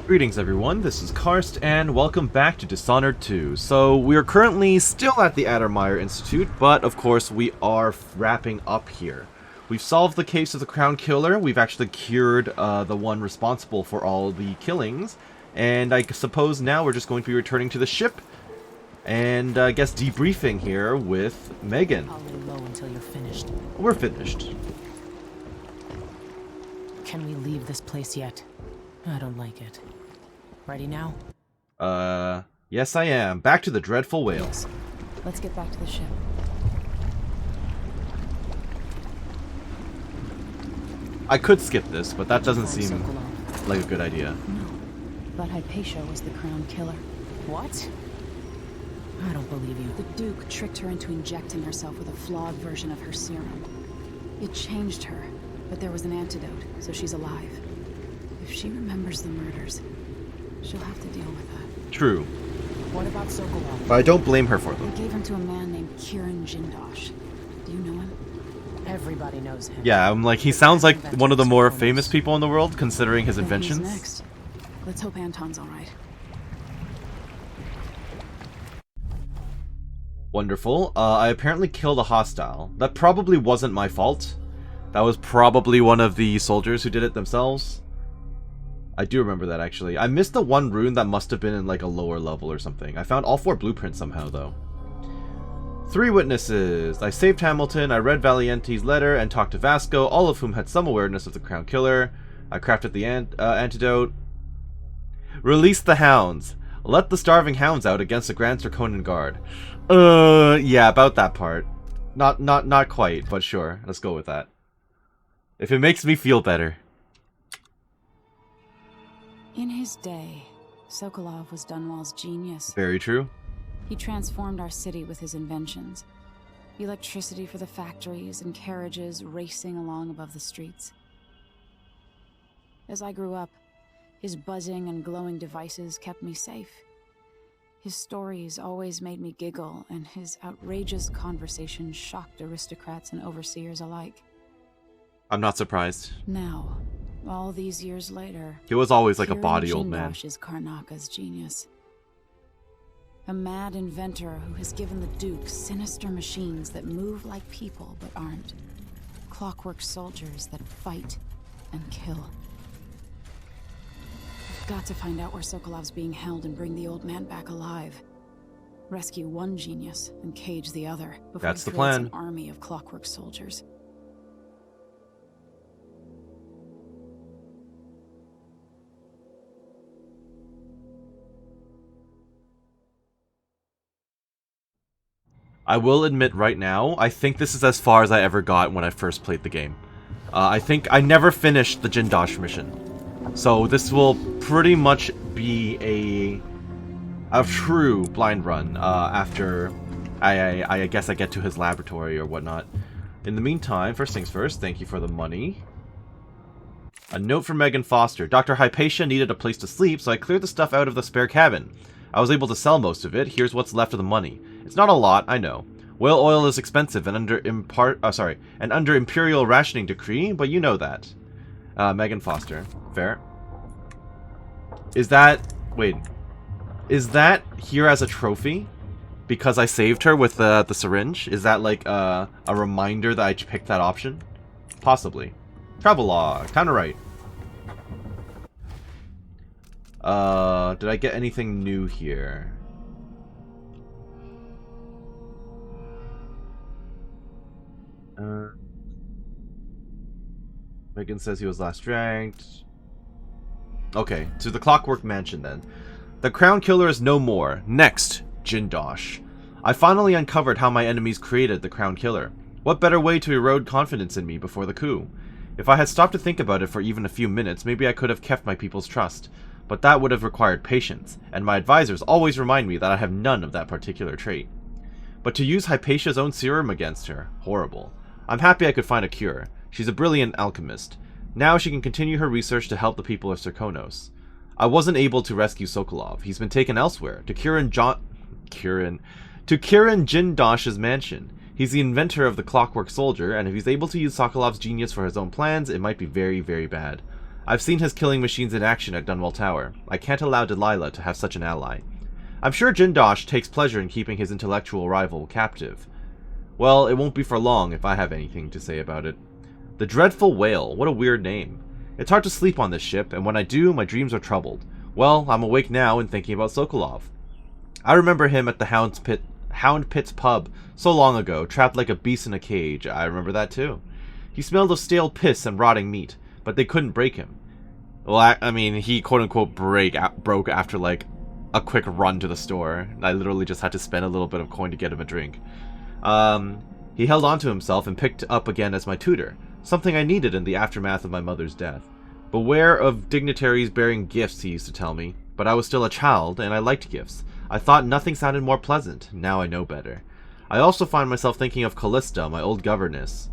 Greetings everyone, this is Karst, and welcome back to Dishonored 2. So, we are currently still at the Addermeyer Institute, but of course we are wrapping up here. We've solved the case of the Crown Killer, we've actually cured the one responsible for all the killings, and I suppose now we're just going to be returning to the ship, and I guess debriefing here with Megan. I'll lay low until you're finished. We're finished. Can we leave this place yet? I don't like it. Ready now? Yes I am. Back to the Dreadful Whale. Yes. Let's get back to the ship. I could skip this, but that doesn't Find seem Sokolov. like a good idea. No, but Hypatia was the crown killer. What? I don't believe you. The Duke tricked her into injecting herself with a flawed version of her serum. It changed her, but there was an antidote, so she's alive. If she remembers the murders, she'll have to deal with that. True. What about Sokolov? But I don't blame her for They them. gave him to a man named Kirin Jindosh. Do you know him? Everybody knows him. Yeah, I'm like, he sounds like one of the more famous people in the world, considering his Then who's inventions. next? Let's hope Anton's alright. Wonderful. I apparently killed a hostile. That probably wasn't my fault. That was probably one of the soldiers who did it themselves. I do remember that, actually. I missed the one rune that must have been in, like, a lower level or something. I found all 4 blueprints somehow, though. 3 witnesses. I saved Hamilton, I read Valiente's letter, and talked to Vasco, all of whom had some awareness of the Crown Killer. I crafted the antidote. Release the hounds. Let the starving hounds out against the Grand Draconian Guard. Yeah, about that part. Not quite, but sure. Let's go with that. If it makes me feel better. In his day, Sokolov was Dunwall's genius. Very true. He transformed our city with his inventions. Electricity for the factories and carriages racing along above the streets. As I grew up, his buzzing and glowing devices kept me safe. His stories always made me giggle, and his outrageous conversations shocked aristocrats and overseers alike. I'm not surprised. Now, all these years later, He was always like a Kirin body old man. Jindosh is Karnaka's genius. A mad inventor who has given the Duke sinister machines that move like people but aren't. Clockwork soldiers that fight and kill. I've got to find out where Sokolov's being held and bring the old man back alive. Rescue one genius and cage the other before That's he the creates plan. an army of clockwork soldiers. I will admit right now, I think this is as far as I ever got when I first played the game. I think I never finished the Jindosh mission. So this will pretty much be a true blind run after I guess I get to his laboratory or whatnot. In the meantime, first things first, thank you for the money. A note from Megan Foster. Dr. Hypatia needed a place to sleep, so I cleared the stuff out of the spare cabin. I was able to sell most of it. Here's what's left of the money. It's not a lot, I know. Whale oil is expensive and under imperial rationing decree, but you know that. Megan Foster. Fair. Is that... Wait. Is that here as a trophy? Because I saved her with the syringe? Is that like a reminder that I picked that option? Possibly. Travelogue. Kinda right. Did I get anything new here? Megan says he was last dragged. Okay, to the Clockwork Mansion then. The Crown Killer is no more. Next, Jindosh. I finally uncovered how my enemies created the Crown Killer. What better way to erode confidence in me before the coup? If I had stopped to think about it for even a few minutes, maybe I could have kept my people's trust. But that would have required patience, and my advisors always remind me that I have none of that particular trait. But to use Hypatia's own serum against her, horrible. I'm happy I could find a cure. She's a brilliant alchemist. Now she can continue her research to help the people of Serkonos. I wasn't able to rescue Sokolov. He's been taken elsewhere, to Kirin Jindosh's mansion. He's the inventor of the Clockwork Soldier, and if he's able to use Sokolov's genius for his own plans, it might be very, very bad. I've seen his killing machines in action at Dunwall Tower. I can't allow Delilah to have such an ally. I'm sure Jindosh takes pleasure in keeping his intellectual rival captive. Well, it won't be for long if I have anything to say about it. The Dreadful Whale, what a weird name. It's hard to sleep on this ship, and when I do, my dreams are troubled. Well, I'm awake now and thinking about Sokolov. I remember him at the Hound Pit's pub so long ago, trapped like a beast in a cage. I remember that too. He smelled of stale piss and rotting meat, but they couldn't break him. Well, I mean, he quote-unquote broke after, like, a quick run to the store. I literally just had to spend a little bit of coin to get him a drink. He held on to himself and picked up again as my tutor, something I needed in the aftermath of my mother's death. Beware of dignitaries bearing gifts, he used to tell me, but I was still a child, and I liked gifts. I thought nothing sounded more pleasant. Now I know better. I also find myself thinking of Callista, my old governess.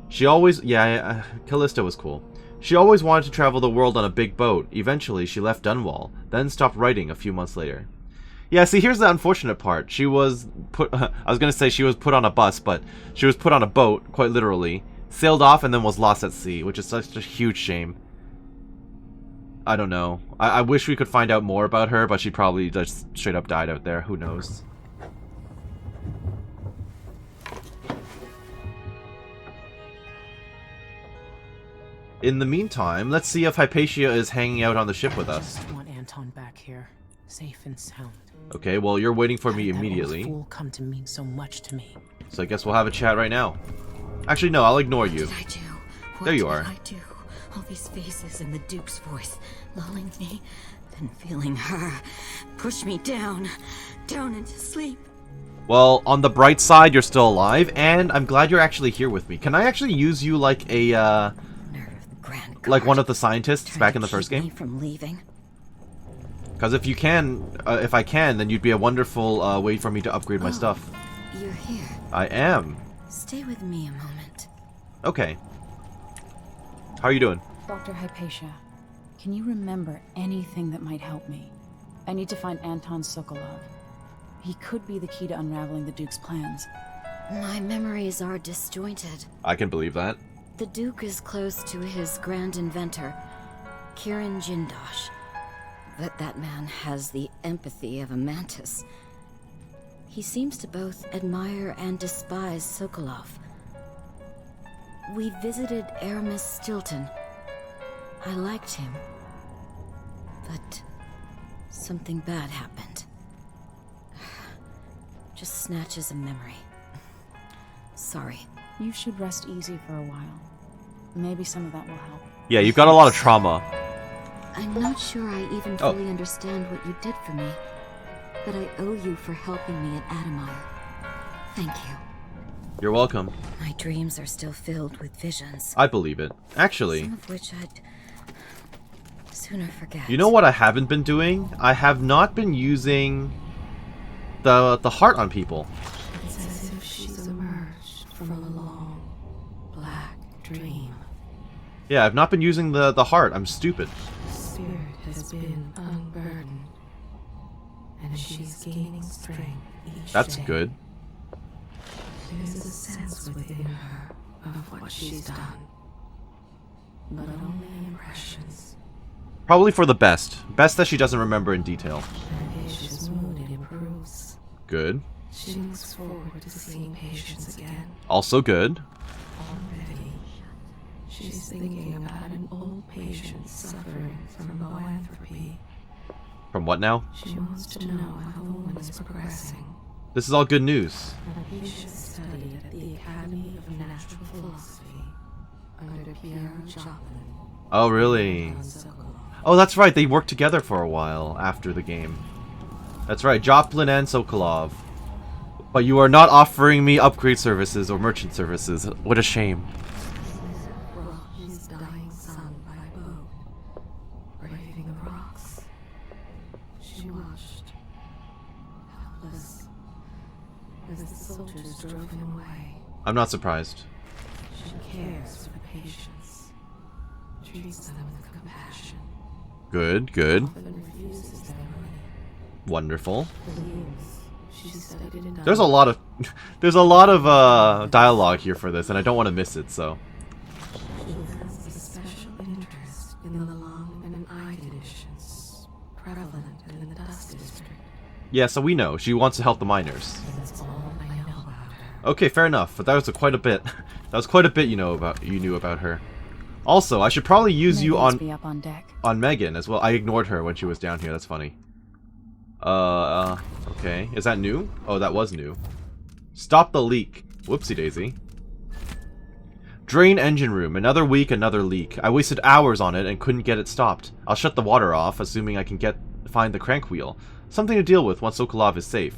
She always... yeah, Callista was cool. She always wanted to travel the world on a big boat. Eventually, she left Dunwall, then stopped writing a few months later. Yeah, see, here's the unfortunate part. She was put... I was going to say she was put on a bus, but she was put on a boat, quite literally, sailed off, and then was lost at sea, which is such a huge shame. I don't know. I wish we could find out more about her, but she probably just straight up died out there. Who knows? In the meantime, let's see if Hypatia is hanging out on the ship with us. I want Anton back here, safe and sound. Okay, well, you're waiting for me That immediately. old fool come to mean so much to me. So I guess we'll have a chat right now. Actually, no, I'll ignore you. What did I do? What There you did are. I do? All these faces and the Duke's voice lulling me, then feeling her push me down into sleep. Well, on the bright side, you're still alive, and I'm glad you're actually here with me. Can I actually use you like a, Nerve of the Grand like one Guard, of the scientists trying back to in the first keep me game? from leaving. Because if you can, if I can, then you'd be a wonderful way for me to upgrade my stuff. You're here. I am. Stay with me a moment. Okay. How are you doing? Dr. Hypatia, can you remember anything that might help me? I need to find Anton Sokolov. He could be the key to unraveling the Duke's plans. My memories are disjointed. I can believe that. The Duke is close to his grand inventor, Kirin Jindosh. But that man has the empathy of a mantis. He seems to both admire and despise Sokolov. We visited Aramis Stilton. I liked him. But something bad happened. Just snatches of memory. Sorry. You should rest easy for a while. Maybe some of that will help. Yeah, you've got a lot of trauma. I'm not sure I even Oh. fully understand what you did for me, but I owe you for helping me at Adamire. Thank you. You're welcome. My dreams are still filled with visions, I believe it. Actually, some of which I'd sooner forget. you know what I haven't been doing? I have not been using the heart on people. It's as if she's emerged from a long, black dream. Yeah, I've not been using the heart. I'm stupid. Spirit has been unburdened, and she's gaining strength each That's day. good. There's a sense within her of what she's done, but only impressions. Probably for the best. Best that she doesn't remember in detail. Hypatia's mood improves. Good. She looks forward to seeing patients again. Also good. Already, she's thinking about an old patient suffering from boanthropy. From what now? She wants to know how the woman is progressing. This is all good news. Hypatia studied at the Academy of Natural Philosophy under Pierre Joplin. Oh, really? Oh, that's right. They worked together for a while after the game. That's right. Joplin and Sokolov. But you are not offering me upgrade services or merchant services. What a shame. Brought his dying son by boat, braving the rocks. She watched, helpless, as the soldiers drove him away. I'm not surprised. She cares for the patients, treats them with compassion, Good, good. often refuses their money. Wonderful. For years, she studied in There's a lot of there's a lot of dialogue here for this, and I don't want to miss it, so. She has a special interest in the prevalent in the Dust District. Yeah, so we know. She wants to help the miners. That's all I know about her. Okay, fair enough. But that was quite a bit. That was quite a bit you knew about her. Also, I should probably use you Megan's be up on deck. on Megan as well. I ignored her when she was down here. That's funny. Okay. Is that new? Oh, that was new. Stop the leak. Whoopsie daisy. Drain engine room. Another week, another leak. I wasted hours on it and couldn't get it stopped. I'll shut the water off, assuming I can find the crank wheel. Something to deal with once Sokolov is safe.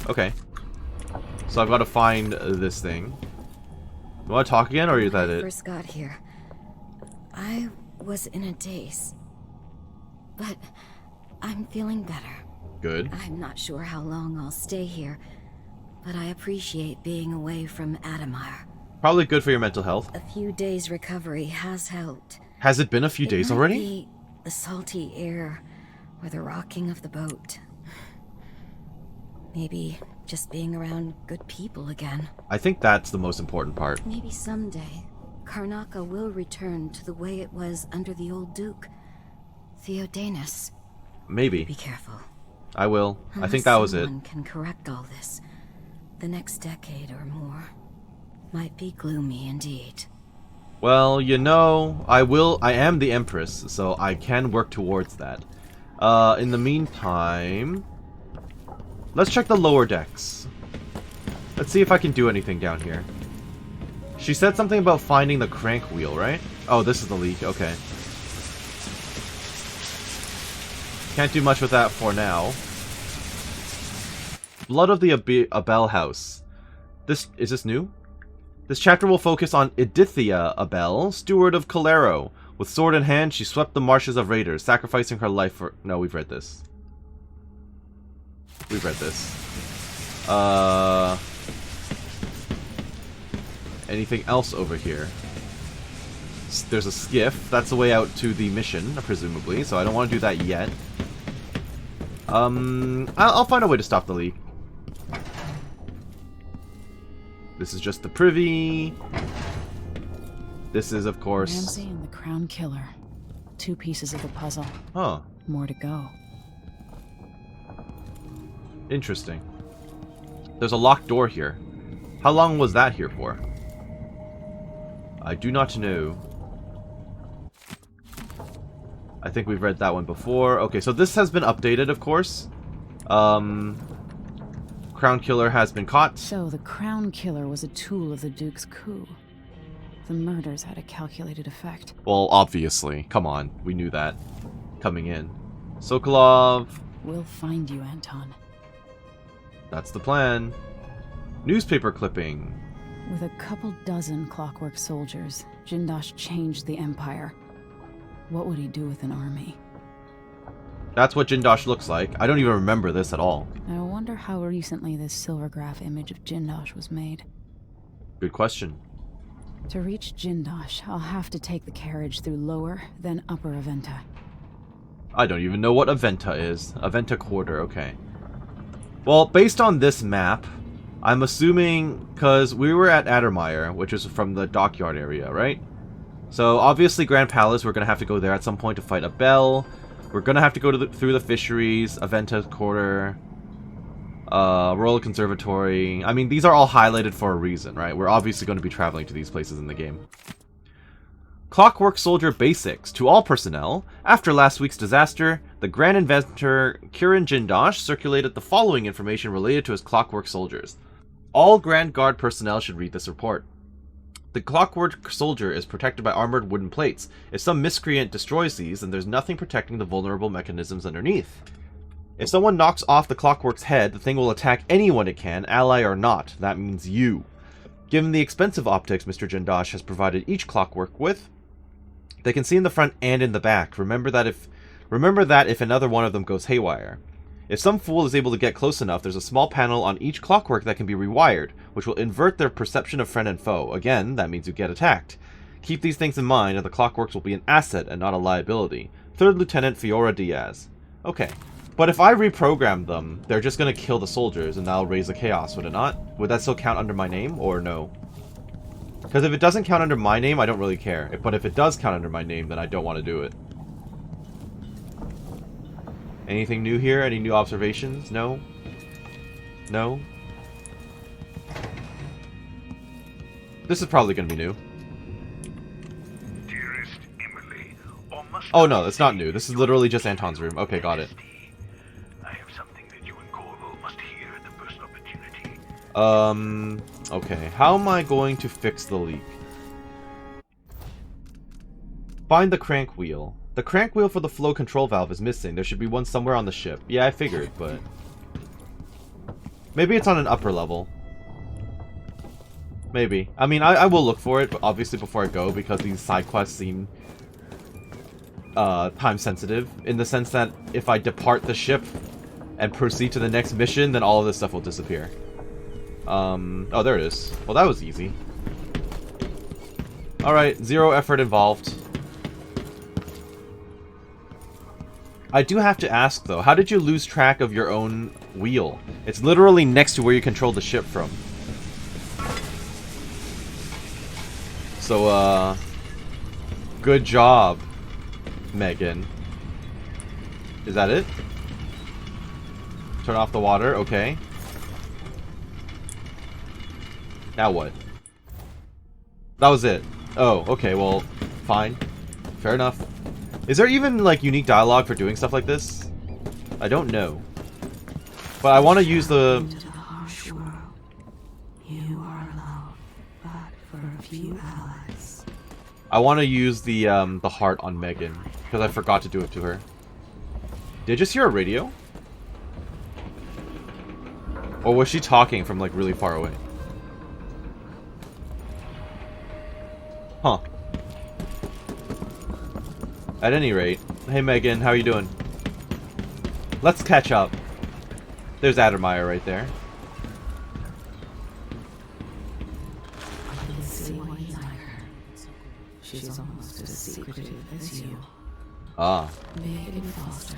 Okay. So I've got to find this thing. You want to talk again, or is that When I it? first got here, I was in a daze. But I'm feeling better. Good. I'm not sure how long I'll stay here, but I appreciate being away from Adamire. Probably good for your mental health. A few days' recovery has helped. Has it been a few days It might already? be the salty air or the rocking of the boat. Maybe just being around good people again. I think that's the most important part. Maybe someday, Karnaca will return to the way it was under the old Duke, Theodanis. Maybe. Be careful. I will. I Unless think that was it. someone can correct all this, the next decade or more might be gloomy indeed. Well, you know, I am the Empress, so I can work towards that. In the meantime, let's check the lower decks. Let's see if I can do anything down here. She said something about finding the crank wheel, right? Oh, this is the leak. Okay. Can't do much with that for now. Blood of the Abel House. Is this new? This chapter will focus on Edithia Abel, steward of Calero. With sword in hand, she swept the marshes of raiders, sacrificing her life for... No, we've read this. We've read this. Anything else over here? There's a skiff. That's the way out to the mission, presumably, so I don't want to do that yet. I'll find a way to stop the leak. This is just the privy. This is, of course... Ramsay and the Crown Killer. 2 pieces of the puzzle. Huh. More to go. Interesting. There's a locked door here. How long was that here for? I do not know. I think we've read that one before. Okay, so this has been updated, of course. Crown Killer has been caught. So the Crown Killer was a tool of the Duke's coup. The murders had a calculated effect. Well, obviously. Come on. We knew that coming in. Sokolov. We'll find you, Anton. That's the plan. Newspaper clipping. With a couple dozen Clockwork soldiers, Jindosh changed the Empire. What would he do with an army? That's what Jindosh looks like. I don't even remember this at all. I wonder how recently this silvergraph image of Jindosh was made. Good question. To reach Jindosh, I'll have to take the carriage through Lower, then Upper Aventa. I don't even know what Aventa is. Aventa Quarter, okay. Well, based on this map, I'm assuming, because we were at Addermire, which is from the dockyard area, right? So, obviously Grand Palace, we're going to have to go there at some point to fight Abel. We're going to have to go to through the fisheries, Aventa Quarter, Royal Conservatory. I mean, these are all highlighted for a reason, right? We're obviously going to be traveling to these places in the game. Clockwork Soldier Basics. To all personnel, after last week's disaster, the Grand Inventor Kirin Jindosh circulated the following information related to his Clockwork Soldiers. All Grand Guard personnel should read this report. The Clockwork Soldier is protected by armored wooden plates. If some miscreant destroys these, then there's nothing protecting the vulnerable mechanisms underneath. If someone knocks off the Clockwork's head, the thing will attack anyone it can, ally or not. That means you. Given the expensive optics Mr. Jindosh has provided each Clockwork with, they can see in the front and in the back. Remember that if another one of them goes haywire. If some fool is able to get close enough, there's a small panel on each Clockwork that can be rewired, which will invert their perception of friend and foe. Again, that means you get attacked. Keep these things in mind, and the Clockworks will be an asset and not a liability. 3rd Lieutenant Fiora Diaz. Okay, but if I reprogram them, they're just going to kill the soldiers, and that'll raise the chaos, would it not? Would that still count under my name, or no? Because if it doesn't count under my name, I don't really care. But if it does count under my name, then I don't want to do it. Anything new here? Any new observations? No? No? This is probably going to be new. Dearest Emily, oh no, it's not new. This is literally just Anton's room. Okay, got it. I have something that you and Corvo must hear at the first opportunity. Okay. How am I going to fix the leak? Find the crank wheel. The crank wheel for the flow control valve is missing. There should be one somewhere on the ship. Yeah, I figured, but... maybe it's on an upper level. Maybe. I mean, I will look for it, but obviously before I go, because these side quests seem... time sensitive. In the sense that if I depart the ship and proceed to the next mission, then all of this stuff will disappear. Oh, there it is. Well, that was easy. Alright, 0 effort involved. I do have to ask, though, how did you lose track of your own wheel? It's literally next to where you control the ship from. So, good job, Megan. Is that it? Turn off the water, okay. Now what? That was it. Oh, okay, well, fine. Fair enough. Is there even, like, unique dialogue for doing stuff like this? I don't know. But I want to use the... Into the harsh world. You are alone, but for a few allies. I want to use the heart on Megan, because I forgot to do it to her. Did I just hear a radio? Or was she talking from, like, really far away? Huh. At any rate, hey Megan, how are you doing? Let's catch up. There's Addermeyer right there. I can see why you like her. She's almost as secretive as you. Ah. Megan Foster.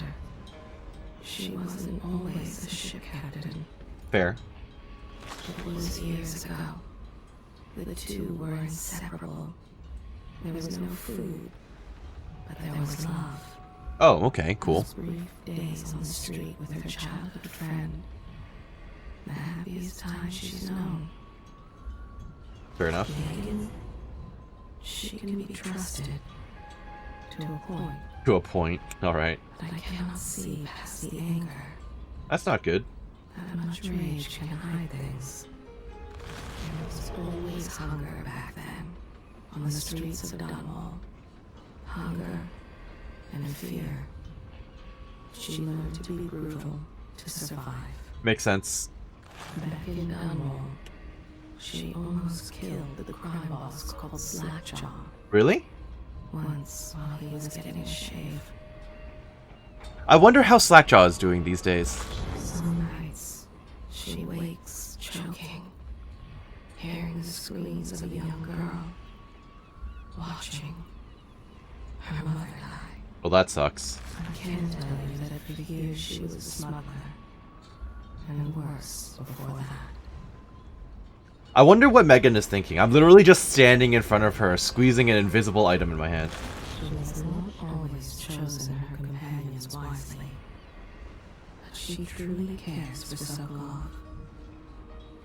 She wasn't always a ship captain. Fair. It was years ago. The two were inseparable. There was no food, but there was love. Oh, okay, cool. Those brief days on the street with her childhood friend. The happiest time she's known. Fair enough. Megan, she can be trusted. To a point. To a point. Alright. But I cannot see past the anger. That's not good. That much rage can hide things. There was always hunger back then. On the streets of Dunwall. Hunger and fear. She learned to be brutal to survive. Makes sense. Back in Dunwall, she almost killed the crime boss called Slackjaw. Really? Once while he was getting a shave. I wonder how Slackjaw is doing these days. Some nights, she wakes choking, hearing the screams of a young girl, watching her mother die. Well, that sucks. I can tell you that for years she was a smuggler, and worse before that. I wonder what Megan is thinking. I'm literally just standing in front of her, squeezing an invisible item in my hand. She has not always chosen her companions wisely, but she truly cares for Sokolov.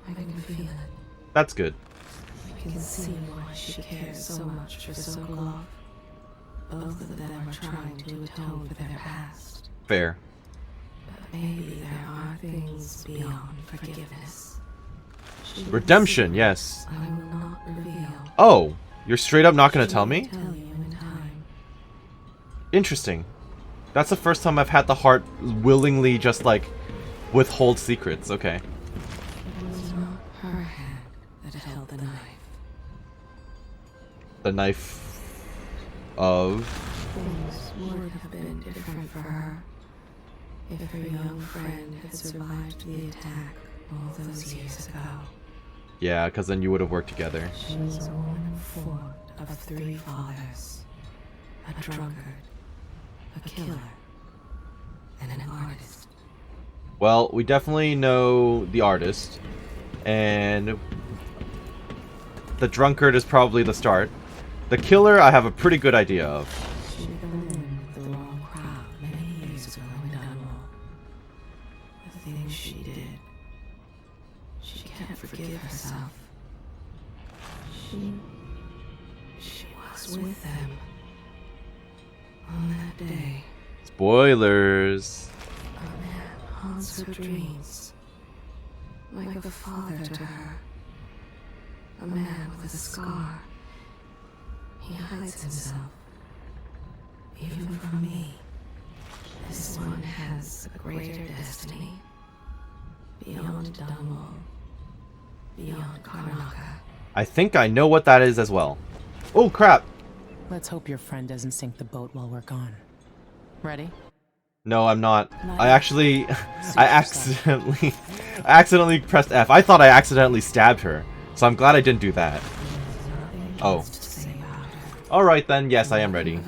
I can feel it. That's good. I can see why she cares so much for Sokolov. Both of them are trying to atone for their past. Fair. But maybe there are things beyond forgiveness. She will Redemption, see. yes. I will not reveal. Oh, you're straight up not going to tell me? Tell you in time. Interesting. That's the first time I've had the heart willingly just, like, withhold secrets. Okay. It was not her hand that held the knife. The knife of... Things would have been different for her if her young friend had survived the attack all those years ago. Yeah, because then you would have worked together. She was a woman formed of 3 fathers, a drunkard, a killer, and an artist. Well, we definitely know the artist, and the drunkard is probably the start. The killer, I have a pretty good idea of. She fell in with the wrong crowd many years ago in Dunwall. things she did. She can't forgive herself. She was with them on that day. Spoilers. A man haunts her dreams, like a father to her. A man with a scar. He hides himself, even from me. This one has a greater destiny. Beyond Dunwall. Beyond Karnaka. I think I know what that is as well. Oh, crap. Let's hope your friend doesn't sink the boat while we're gone. Ready? No, I'm not. Not I yet. actually... I accidentally pressed F. I thought I accidentally stabbed her. So I'm glad I didn't do that. Oh. Alright then, yes, I am ready.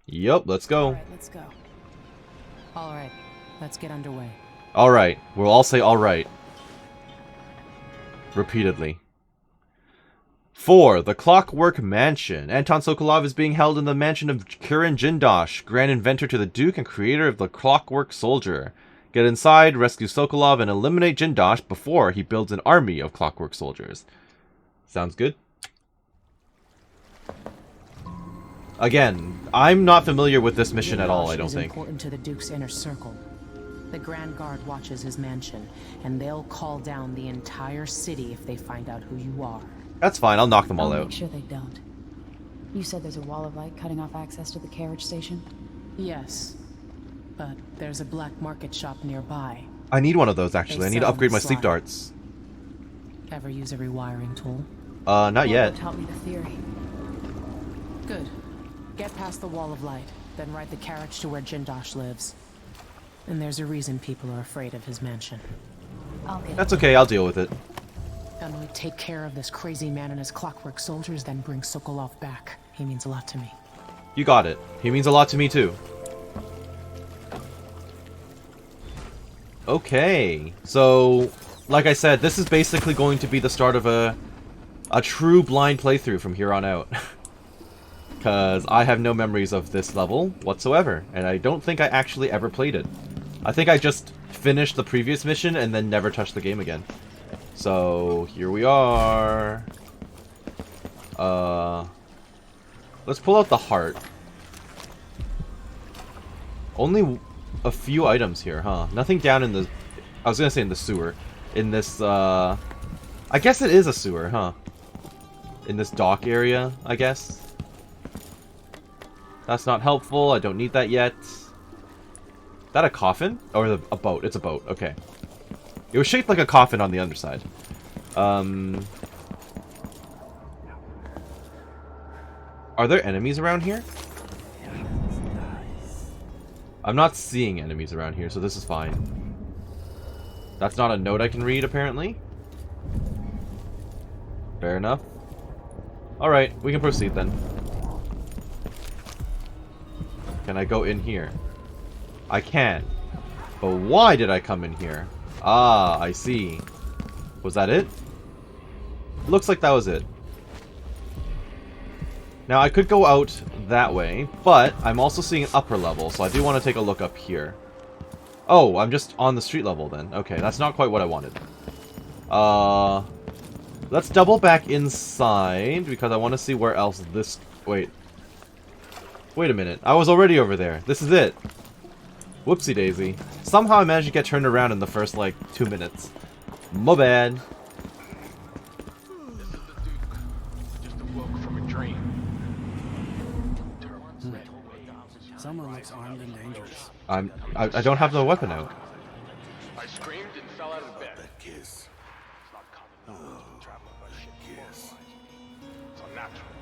Yup, let's go. Alright, let's go. Alright, let's get underway. Alright, we'll all say alright. Repeatedly. 4. The Clockwork Mansion. Anton Sokolov is being held in the mansion of Kirin Jindosh, grand inventor to the Duke and creator of the Clockwork Soldier. Get inside, rescue Sokolov, and eliminate Jindosh before he builds an army of Clockwork Soldiers. Sounds good? Again, I'm not familiar with this mission at all, I don't is think. important to the Duke's inner circle. The Grand Guard watches his mansion, and they'll call down the entire city if they find out who you are. That's fine, I'll knock them all I'll out. make sure they don't. You said there's a wall of light cutting off access to the carriage station? Yes, but there's a black market shop nearby. I need one of those, actually. I need to sell upgrade my them sleep slide. darts. Ever use a rewiring tool? Not yet. Taught me the theory. Good. Get past the wall of light, then ride the carriage to where Jindosh lives. And there's a reason people are afraid of his mansion. I'll get That's okay, I'll deal with it. Emily, take care of this crazy man and his clockwork soldiers, then bring Sokolov back. He means a lot to me. You got it. He means a lot to me, too. Okay, so, like I said, this is basically going to be the start of a true blind playthrough from here on out. Because I have no memories of this level whatsoever, and I don't think I actually ever played it. I think I just finished the previous mission and then never touched the game again. So, here we are. Let's pull out the heart. Only a few items here, huh? Nothing down in the... I was gonna say in the sewer. In this, I guess it is a sewer, huh? In this dock area, I guess. That's not helpful. I don't need that yet. Is that a coffin? Or a boat? It's a boat. Okay. It was shaped like a coffin on the underside. Are there enemies around here? I'm not seeing enemies around here, so this is fine. That's not a note I can read, apparently. Fair enough. Alright, we can proceed then. Can I go in here? I can. But why did I come in here? Ah, I see. Was that it? Looks like that was it. Now, I could go out that way, but I'm also seeing an upper level, so I do want to take a look up here. Oh, I'm just on the street level then. Okay, that's not quite what I wanted. Let's double back inside, because I want to see where else this... Wait a minute. I was already over there. This is it. Whoopsie daisy. Somehow I managed to get turned around in the first, like, 2 minutes. My bad. Just awoke from a dream. Someone looks armed and dangerous. I don't have the weapon out. I screamed and fell out of bed. That kiss. It's not common to travel by ship. Kiss. It's unnatural.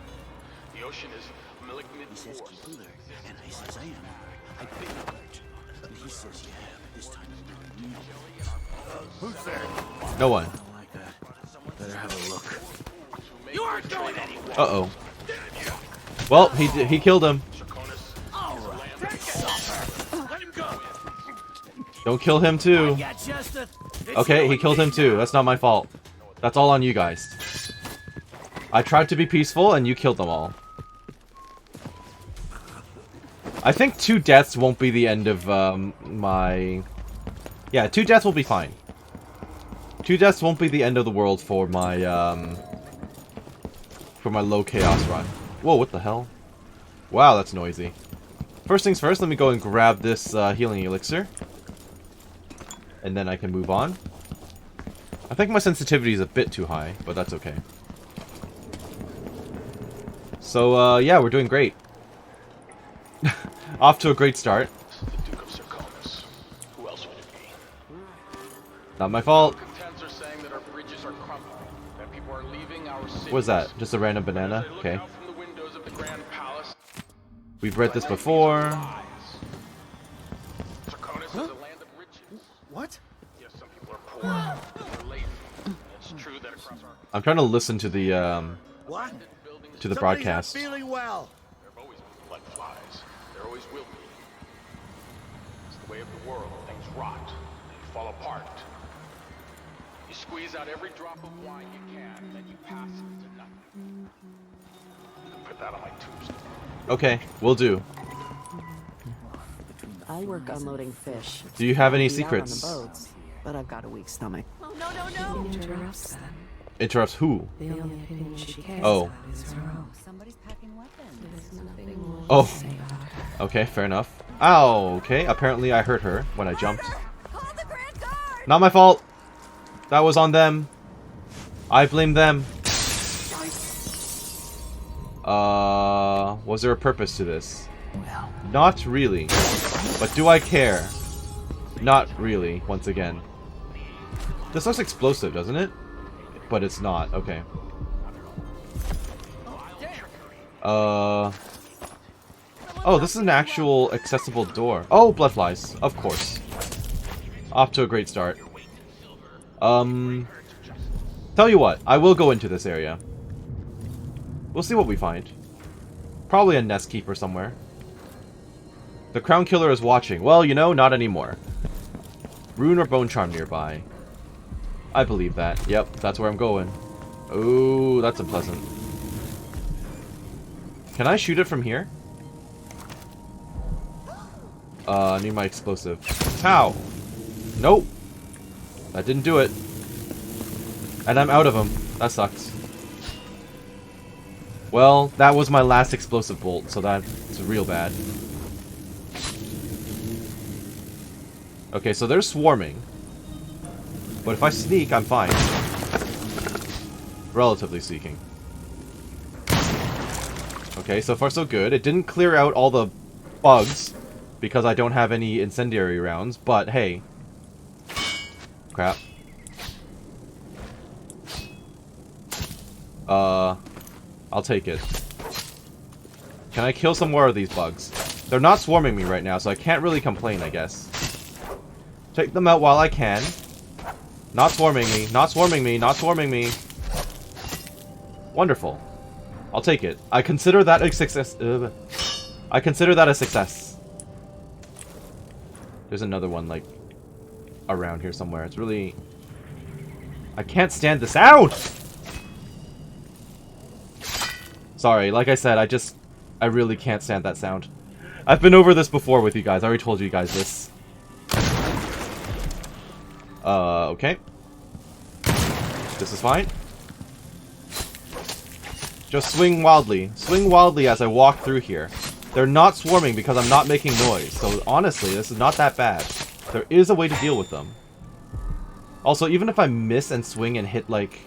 The ocean is a malignant He says force. keep alert, and I says I am. I've been alert. And he says yeah, but this time no. Who's there? No one. I don't like that. Better have a look. You aren't going anywhere. Uh-oh. Well, he killed him. Let him go. Don't kill him too. Okay, he killed him too. That's not my fault. That's all on you guys. I tried to be peaceful and you killed them all. I think 2 deaths won't be the end of my Yeah, 2 deaths will be fine. 2 deaths won't be the end of the world for my low chaos run. Whoa, what the hell? Wow, that's noisy. First things first, let me go and grab this healing elixir. And then I can move on. I think my sensitivity is a bit too high, but that's okay. So, yeah, we're doing great. Off to a great start. The Duke of Sarkonis. Who else would it be? Not my fault. Contents are saying that our bridges are crumbling, that people are leaving our cities. What was that? Just a random banana? As they look Okay. out from the windows of the Grand Palace, We've read this before. Sarkonis is a land of riches. What? Yes, some people are poor, they're lazy. It's true that across our I'm trying to listen to the What? buildings, to the Somebody's broadcast. not feeling well. there have always been blood flies. There always will be. It's the way of the world. Things rot. They fall apart. You squeeze out every drop of wine you can, and then you pass it to nothing. You can put that on my tombstone. Okay, will do. I work unloading fish. Do you have any Be out on secrets? the boats, but I've got a weak stomach. Interrupts them. Interrupts who? The only opinion she cares Oh. about is her own. Somebody's packing weapons. There's nothing more Oh. to say about her. Okay, fair enough. Ow, okay. Apparently I hurt her when I jumped. Call the Grand Guard! Not my fault. That was on them. I blame them. Was there a purpose to this? Not really. But do I care? Not really, once again. This looks explosive, doesn't it? But it's not. Okay. Oh, this is an actual accessible door. Oh, blood flies. Of course. Off to a great start. Tell you what, I will go into this area. We'll see what we find. Probably a nest keeper somewhere. The Crown Killer is watching. Well, you know, not anymore. Rune or Bone Charm nearby. I believe that. Yep, that's where I'm going. Ooh, that's unpleasant. Can I shoot it from here? I need my explosive. How? Nope. That didn't do it. And I'm out of them. That sucks. Well, that was my last explosive bolt, so that's real bad. Okay, so they're swarming. But if I sneak, I'm fine. Relatively speaking. Okay, so far so good. It didn't clear out all the bugs, because I don't have any incendiary rounds, but hey. Crap. I'll take it. Can I kill some more of these bugs? They're not swarming me right now, so I can't really complain, I guess. Take them out while I can. Not swarming me, not swarming me, not swarming me. Wonderful. I'll take it. I consider that a success. I consider that a success. There's another one, like, around here somewhere. It's really... I can't stand the sound! Sorry, like I said, I really can't stand that sound. I've been over this before with you guys. I already told you guys this. Okay. This is fine. Just swing wildly. Swing wildly as I walk through here. They're not swarming because I'm not making noise. So honestly, this is not that bad. There is a way to deal with them. Also, even if I miss and swing and hit, like,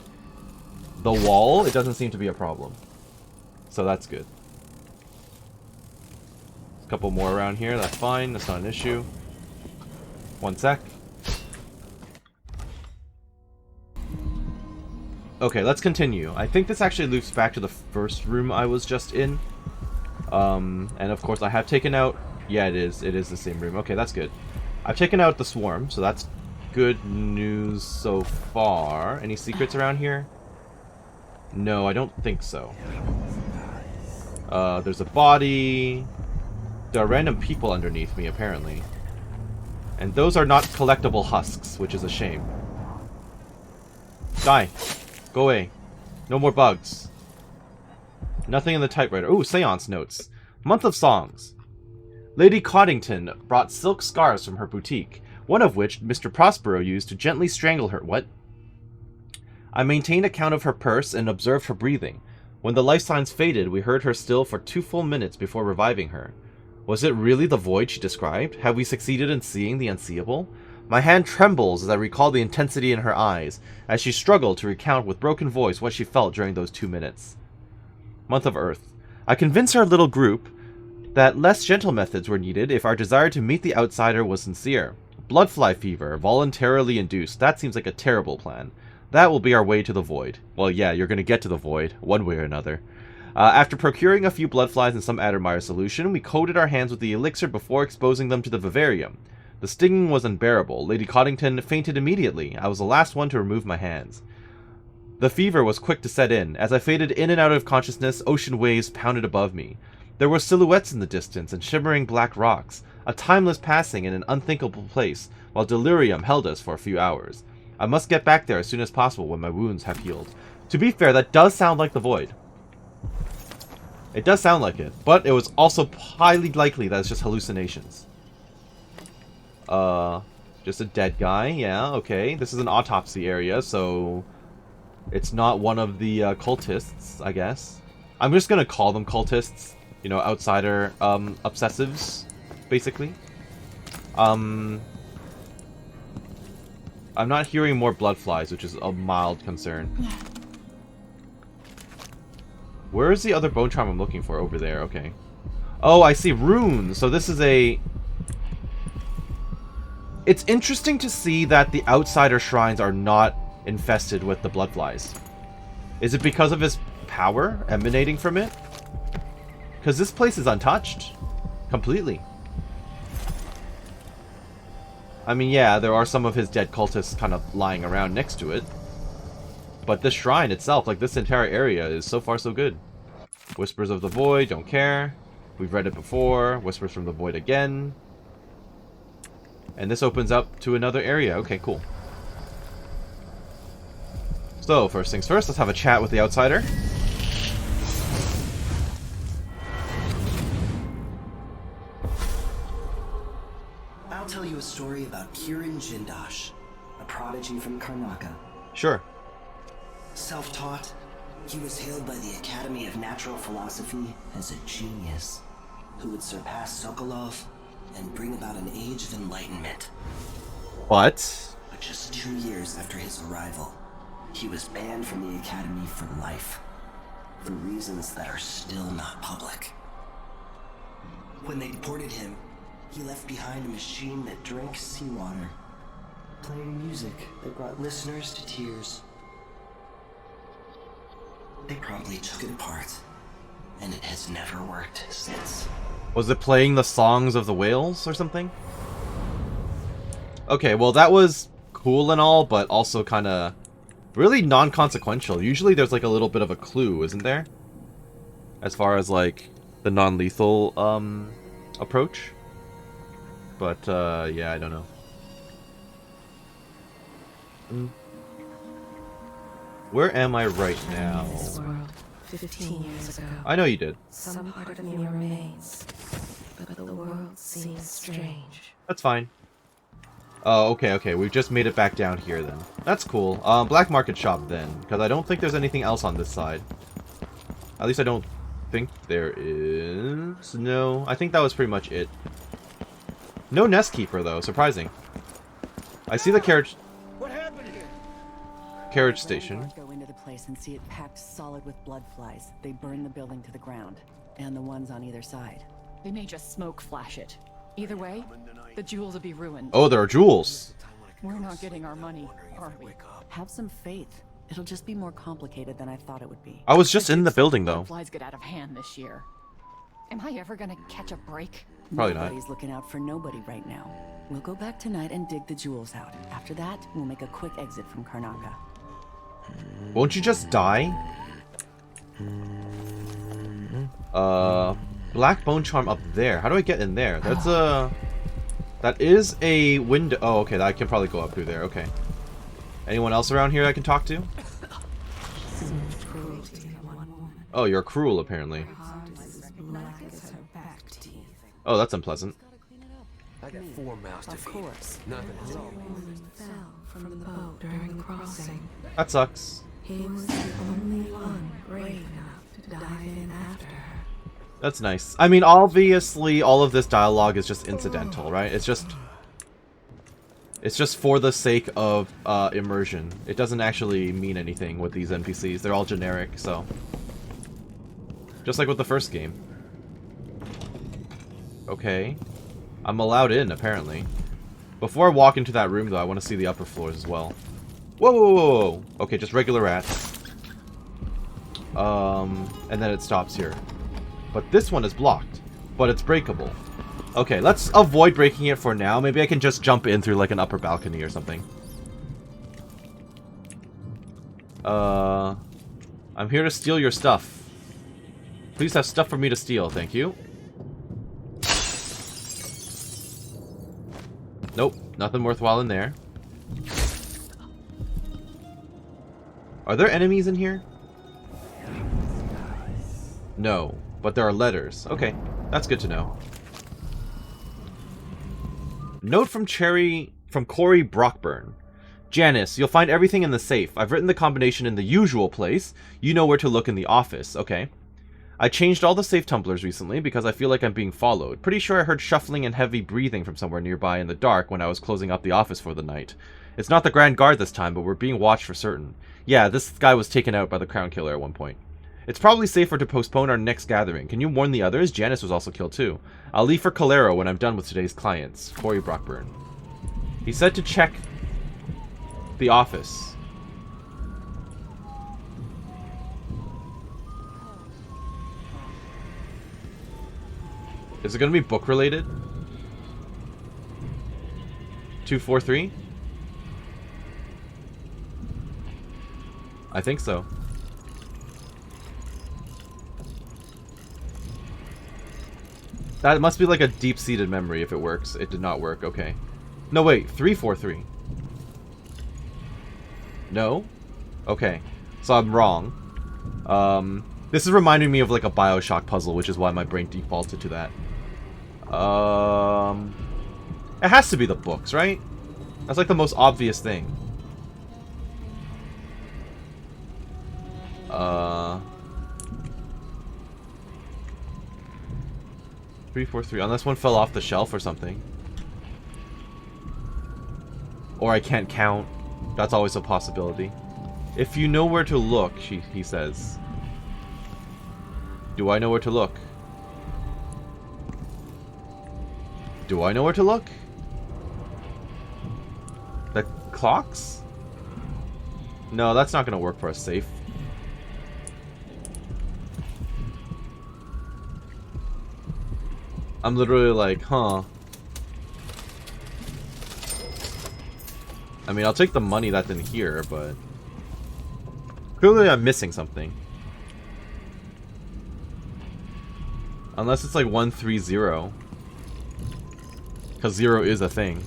the wall, it doesn't seem to be a problem. So that's good. A couple more around here. That's fine. That's not an issue. One sec. Okay, let's continue. I think this actually loops back to the first room I was just in. And of course I have taken out... Yeah, it is. It is the same room. Okay, that's good. I've taken out the swarm, so that's good news so far. Any secrets around here? No, I don't think so. There's a body. There are random people underneath me, apparently. And those are not collectible husks, which is a shame. Die. Go away. No more bugs. Nothing in the typewriter. Ooh, seance notes. Month of songs. Lady Coddington brought silk scarves from her boutique. one of which Mr. Prospero used to gently strangle her. What? I maintained account of her pulse and observed her breathing. When the life signs faded, we heard her still for 2 full minutes before reviving her. Was it really the void she described? Had we succeeded in seeing the unseeable? My hand trembles as I recall the intensity in her eyes, as she struggled to recount with broken voice what she felt during those 2 minutes. Month of Earth. I convinced our little group that less gentle methods were needed if our desire to meet the outsider was sincere. Bloodfly fever, voluntarily induced. That seems like a terrible plan. That will be our way to the void. Well, yeah, you're going to get to the void, one way or another. After procuring a few bloodflies and some Addermeyer solution, we coated our hands with the elixir before exposing them to the vivarium. The stinging was unbearable. Lady Coddington fainted immediately. I was the last one to remove my hands. The fever was quick to set in. As I faded in and out of consciousness, ocean waves pounded above me. There were silhouettes in the distance and shimmering black rocks, a timeless passing in an unthinkable place, while delirium held us for a few hours. I must get back there as soon as possible when my wounds have healed. To be fair, that does sound like the void. It does sound like it, but it was also highly likely that it's just hallucinations. Just a dead guy, yeah, okay. This is an autopsy area, so it's not one of the cultists, I guess. I'm just gonna call them cultists. You know, outsider obsessives, basically. I'm not hearing more bloodflies, which is a mild concern. Where is the other bone charm I'm looking for? Over there, okay. Oh, I see runes. So this is a... It's interesting to see that the outsider shrines are not infested with the bloodflies. Is it because of his power emanating from it? Because this place is untouched. Completely. I mean, yeah, there are some of his dead cultists kind of lying around next to it. But this shrine itself, like this entire area, is so far so good. Whispers of the Void, don't care. We've read it before. Whispers from the Void again. And this opens up to another area. Okay, cool. So, first things first, let's have a chat with the outsider. I'll tell you a story about Kirin Jindosh, a prodigy from Karnaca. Sure. Self-taught, he was hailed by the Academy of Natural Philosophy as a genius who would surpass Sokolov and bring about an age of enlightenment. But just 2 years after his arrival, he was banned from the Academy for life, for reasons that are still not public. When they deported him, he left behind a machine that drank seawater, playing music that brought listeners to tears. They probably took it apart, and it has never worked since. Was it playing the songs of the whales or something? Okay, well that was cool and all, but also kind of really non-consequential. Usually there's like a little bit of a clue, isn't there? As far as like the non-lethal approach. But yeah, I don't know. Where am I right now? This world 15 years ago. I know you did. Some part of me remains, but the world seems strange. That's fine. Oh, okay. We've just made it back down here then. That's cool. Black market shop then, because I don't think there's anything else on this side. At least I don't think there is. No, I think that was pretty much it. No nest keeper though, surprising. I see the carriage. What happened here? Carriage station. Go into the place and see it packed solid with blood flies. They burn the building to the ground, and the ones on either side. They may just smoke flash it. Either way, the jewels will be ruined. Oh, there are jewels. We're not getting our money, are we? Have some faith. It'll just be more complicated than I thought it would be. I was just in the building though. Flies get out of hand this year. Am I ever gonna catch a break? Probably not. Nobody's looking out for nobody right now. We'll go back tonight and dig the jewels out. After that, we'll make a quick exit from Karnaca. Won't you just die? Black bone charm up there. How do I get in there? That's a... That is a window. Oh, okay. I can probably go up through there. Okay. Anyone else around here I can talk to? Oh, you're cruel, apparently. Oh, that's unpleasant. I got 4 mouths to Of feed. course. Nothing to woman fell from the boat during the crossing. That sucks. He was the only one brave enough to dive in after her. That's nice. I mean, obviously, all of this dialogue is just incidental, right? It's just for the sake of immersion. It doesn't actually mean anything with these NPCs. They're all generic, so. Just like with the first game. Okay. I'm allowed in, apparently. Before I walk into that room, though, I want to see the upper floors as well. Whoa, whoa, whoa, whoa. Okay, just regular rats. And then it stops here. But this one is blocked. But it's breakable. Okay, let's avoid breaking it for now. Maybe I can just jump in through like an upper balcony or something. I'm here to steal your stuff. Please have stuff for me to steal, thank you. Nope, nothing worthwhile in there. Are there enemies in here? No, but there are letters. Okay, that's good to know. Note from Corey Brockburn. Janice, you'll find everything in the safe. I've written the combination in the usual place. You know where to look in the office. Okay. I changed all the safe tumblers recently because I feel like I'm being followed. Pretty sure I heard shuffling and heavy breathing from somewhere nearby in the dark when I was closing up the office for the night. It's not the Grand Guard this time, but we're being watched for certain. Yeah, this guy was taken out by the Crown Killer at one point. It's probably safer to postpone our next gathering. Can you warn the others? Janice was also killed too. I'll leave for Calero when I'm done with today's clients. Corey Brockburn. He said to check the office. Is it going to be book related? 243? I think so. That must be like a deep-seated memory if it works. It did not work. Okay. No, wait. 343. No? Okay. So I'm wrong. This is reminding me of like a BioShock puzzle, which is why my brain defaulted to that. It has to be the books, right? That's like the most obvious thing. 343, unless one fell off the shelf or something. Or I can't count. That's always a possibility. If you know where to look, he says. Do I know where to look? Do I know where to look? The clocks? No, that's not going to work for a safe. I'm literally like, huh. I mean, I'll take the money that's in here, but clearly I'm missing something. Unless it's like 130. Because 0 is a thing.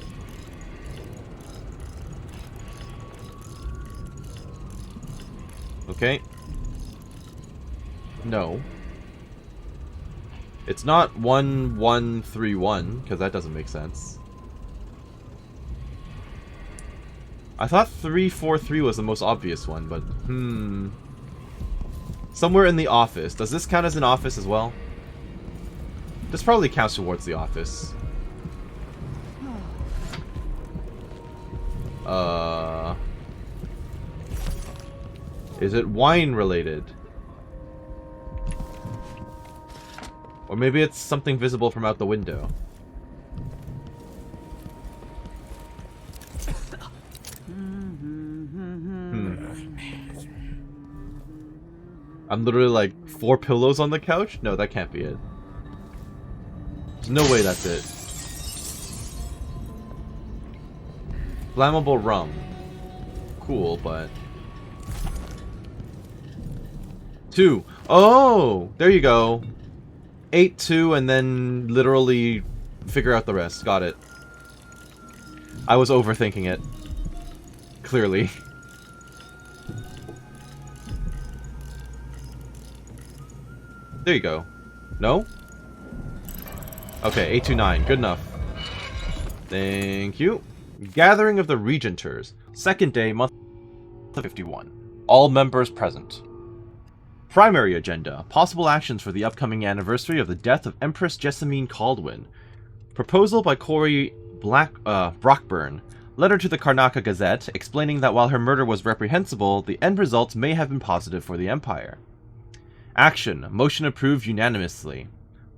Okay. No. It's not 1131, because that doesn't make sense. I thought 343 was the most obvious one, but somewhere in the office. Does this count as an office as well? This probably counts towards the office. Is it wine related? Or maybe it's something visible from out the window. I'm literally like 4 pillows on the couch? No, that can't be it. There's no way that's it. Flammable rum. Cool, but... 2. Oh! There you go. 8, 2, and then literally figure out the rest. Got it. I was overthinking it. Clearly. There you go. No? Okay, 829. Good enough. Thank you. Gathering of the Regenters. Second day, month 51. All members present. Primary agenda. Possible actions for the upcoming anniversary of the death of Empress Jessamine Caldwin. Proposal by Corey Brockburn. Letter to the Karnaca Gazette explaining that while her murder was reprehensible, the end results may have been positive for the Empire. Action. Motion approved unanimously.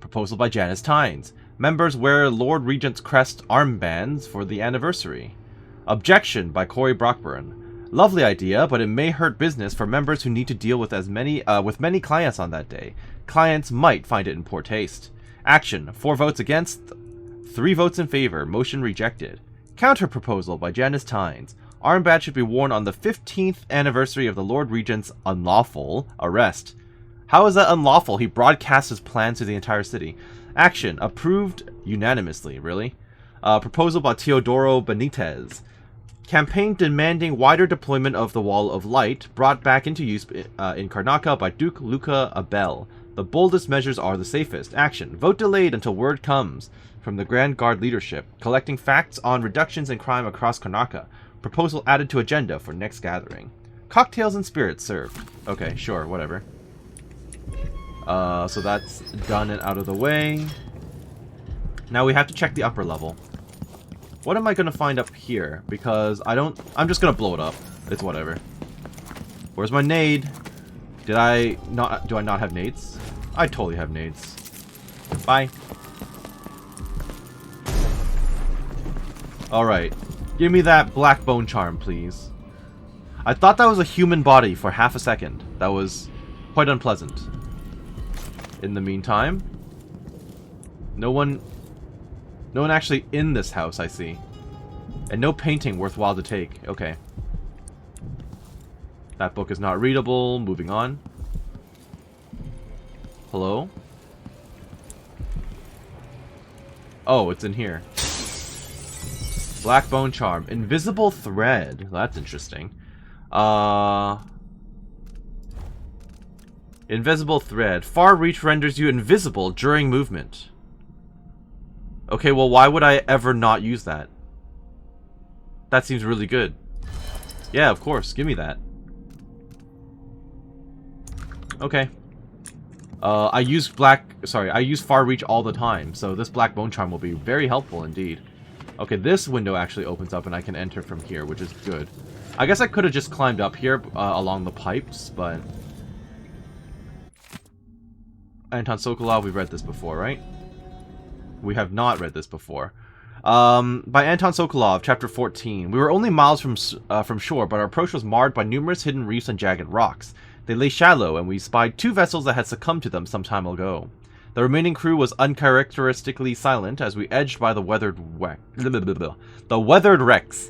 Proposal by Janice Tynes. Members wear Lord Regent's crest armbands for the anniversary. Objection by Corey Brockburn. Lovely idea, but it may hurt business for members who need to deal with many clients on that day. Clients might find it in poor taste. Action. 4 votes against, 3 votes in favor. Motion rejected. Counter proposal by Janice Tynes. Armband should be worn on the 15th anniversary of the Lord Regent's unlawful arrest. How is that unlawful? He broadcast his plans to the entire city. Action. Approved unanimously. Really? Proposal by Teodoro Benitez. Campaign demanding wider deployment of the Wall of Light, brought back into use in Karnaca by Duke Luca Abel. The boldest measures are the safest. Action. Vote delayed until word comes from the Grand Guard leadership, collecting facts on reductions in crime across Karnaca. Proposal added to agenda for next gathering. Cocktails and spirits served. Okay, sure, whatever. So that's done and out of the way. Now we have to check the upper level. What am I going to find up here? Because I'm just going to blow it up. It's whatever. Where's my nade? Do I not have nades? I totally have nades. Bye. Alright. Give me that black bone charm, please. I thought that was a human body for half a second. That was quite unpleasant. In the meantime, no one actually in this house, I see. And no painting worthwhile to take. Okay. That book is not readable. Moving on. Hello? Oh, it's in here. Black bone charm. Invisible thread. That's interesting. Invisible thread. Far reach renders you invisible during movement. Okay, well, why would I ever not use that? That seems really good. Yeah, of course. Give me that. Okay. I use far reach all the time, so this black bone charm will be very helpful indeed. Okay, this window actually opens up and I can enter from here, which is good. I guess I could have just climbed up here along the pipes, but... Anton Sokolov, we've read this before, right? We have not read this before. By Anton Sokolov, Chapter 14. We were only miles from shore, but our approach was marred by numerous hidden reefs and jagged rocks. They lay shallow, and we spied 2 vessels that had succumbed to them some time ago. The remaining crew was uncharacteristically silent as we edged by the weathered wrecks.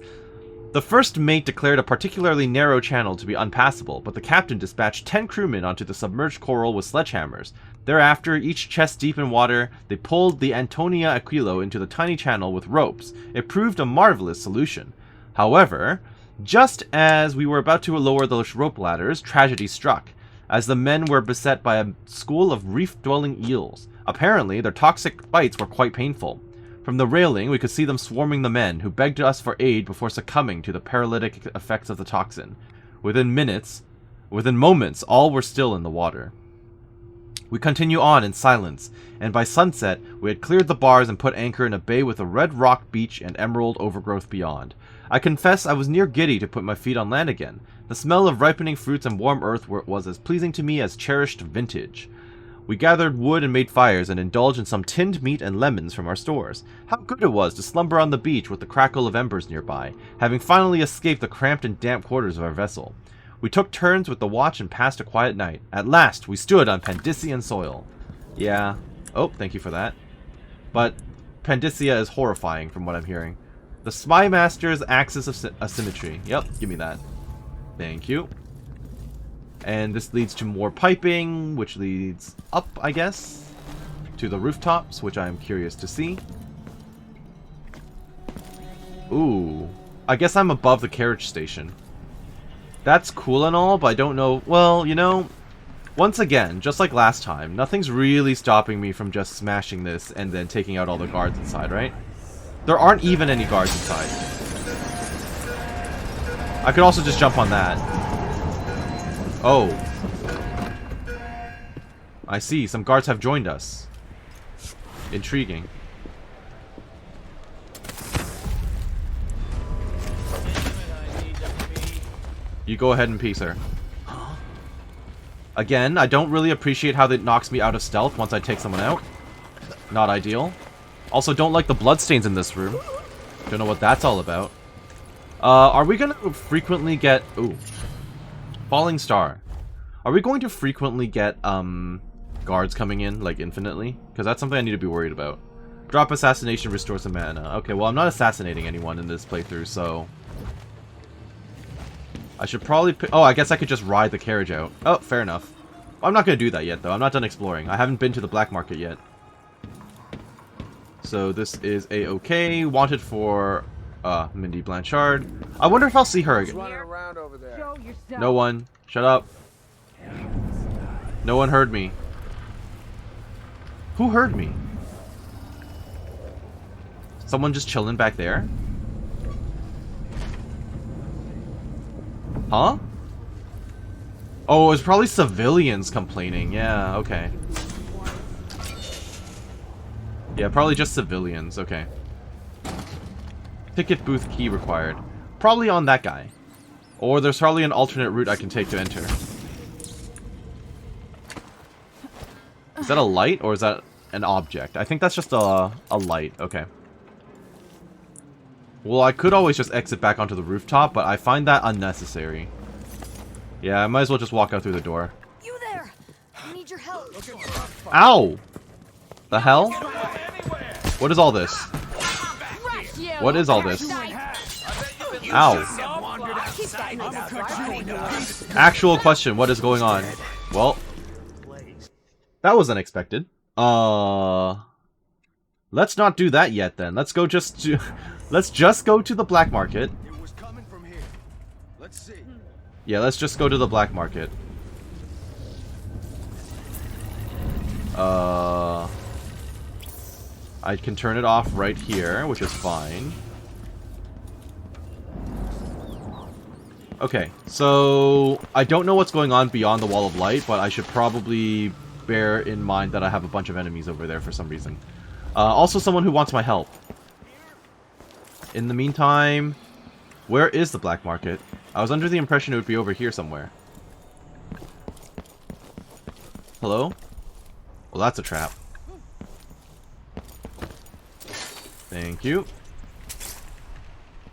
The first mate declared a particularly narrow channel to be unpassable, but the captain dispatched 10 crewmen onto the submerged coral with sledgehammers. Thereafter, each chest deep in water, they pulled the Antonia Aquilo into the tiny channel with ropes. It proved a marvelous solution. However, just as we were about to lower those rope ladders, tragedy struck, as the men were beset by a school of reef-dwelling eels. Apparently, their toxic bites were quite painful. From the railing, we could see them swarming the men, who begged us for aid before succumbing to the paralytic effects of the toxin. Within moments, all were still in the water. We continue on in silence, and by sunset, we had cleared the bars and put anchor in a bay with a red rock beach and emerald overgrowth beyond. I confess I was near giddy to put my feet on land again. The smell of ripening fruits and warm earth was as pleasing to me as cherished vintage. We gathered wood and made fires and indulged in some tinned meat and lemons from our stores. How good it was to slumber on the beach with the crackle of embers nearby, having finally escaped the cramped and damp quarters of our vessel. We took turns with the watch and passed a quiet night. At last, we stood on Pandician soil. Yeah. Oh, thank you for that. But Pandicia is horrifying from what I'm hearing. The Spy Master's Axis of Asymmetry. Yep, give me that. Thank you. And this leads to more piping, which leads up, I guess, to the rooftops, which I'm curious to see. Ooh. I guess I'm above the carriage station. That's cool and all, but I don't know... Well, you know, once again, just like last time, nothing's really stopping me from just smashing this and then taking out all the guards inside, right? There aren't even any guards inside. I could also just jump on that. Oh. I see. Some guards have joined us. Intriguing. You go ahead and pee, sir. Again, I don't really appreciate how that knocks me out of stealth once I take someone out. Not ideal. Also, don't like the bloodstains in this room. Don't know what that's all about. Are we gonna frequently get... Ooh. Falling Star. Are we going to frequently get, guards coming in, like, infinitely? Because that's something I need to be worried about. Drop assassination, restore some mana. Okay, well, I'm not assassinating anyone in this playthrough, so... I should probably pick... Oh, I guess I could just ride the carriage out. Oh, fair enough. I'm not going to do that yet, though. I'm not done exploring. I haven't been to the black market yet. So this is a-okay. Wanted for Mindy Blanchard. I wonder if I'll see her again. No one. Shut up. No one heard me. Who heard me? Someone just chilling back there? Huh? Oh, it was probably civilians complaining. Yeah, okay. Yeah, probably just civilians. Okay. Ticket booth key required. Probably on that guy. Or there's probably an alternate route I can take to enter. Is that a light or is that an object? I think that's just a light. Okay. Well, I could always just exit back onto the rooftop, but I find that unnecessary. Yeah, I might as well just walk out through the door. You there! I need your help. Ow! The hell? What is all this? What is all this? Ow. Actual question, what is going on? Well, that was unexpected. Let's not do that yet then. Let's go just to... Let's just go to the black market. It was coming from here. Let's see. Yeah, let's just go to the black market. I can turn it off right here, which is fine. Okay, so I don't know what's going on beyond the wall of light, but I should probably bear in mind that I have a bunch of enemies over there for some reason. Also someone who wants my help. In the meantime, where is the black market? I was under the impression it would be over here somewhere. Hello? Well, that's a trap. Thank you.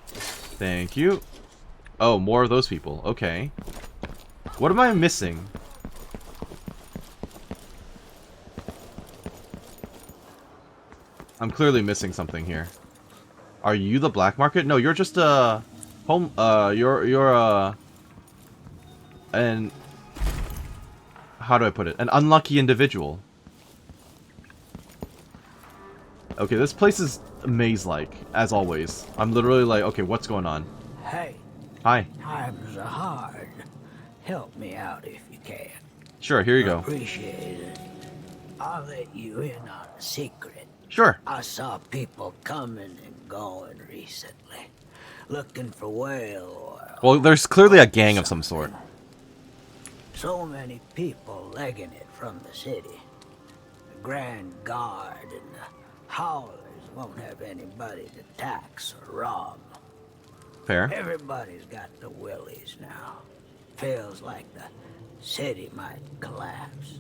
Thank you. Oh, more of those people. Okay. What am I missing? I'm clearly missing something here. Are you the black market? No, you're just a home. And how do I put it? An unlucky individual. Okay, this place is maze-like, as always. I'm literally like, okay, what's going on? Hey. Hi. Times are hard. Help me out if you can. Sure, here you go. Appreciate it. I'll let you in on a secret. Sure. I saw people coming and going recently, looking for whale oil. Well, there's clearly a gang of some sort. So many people legging it from the city. The Grand Guard and the Howlers won't have anybody to tax or rob. Fair. Everybody's got the willies now. Feels like the city might collapse.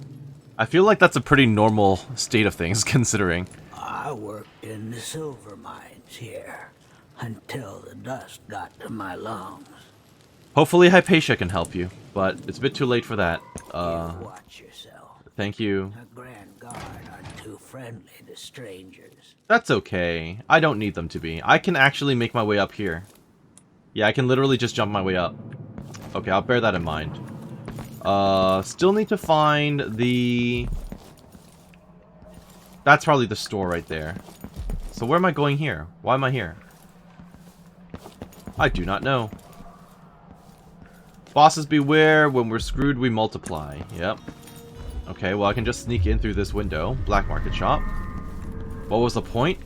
I feel like that's a pretty normal state of things, considering. I worked in the silver mines here until the dust got to my lungs. Hopefully Hypatia can help you, but it's a bit too late for that. Watch yourself. Thank you. The Grand Guard are too friendly to strangers. That's okay. I don't need them to be. I can actually make my way up here. Yeah, I can literally just jump my way up. Okay, I'll bear that in mind. Still need to find the... That's probably the store right there. So where am I going here? Why am I here? I do not know. Bosses beware, when we're screwed we multiply. Yep. Okay, well I can just sneak in through this window. Black market shop. What was the point?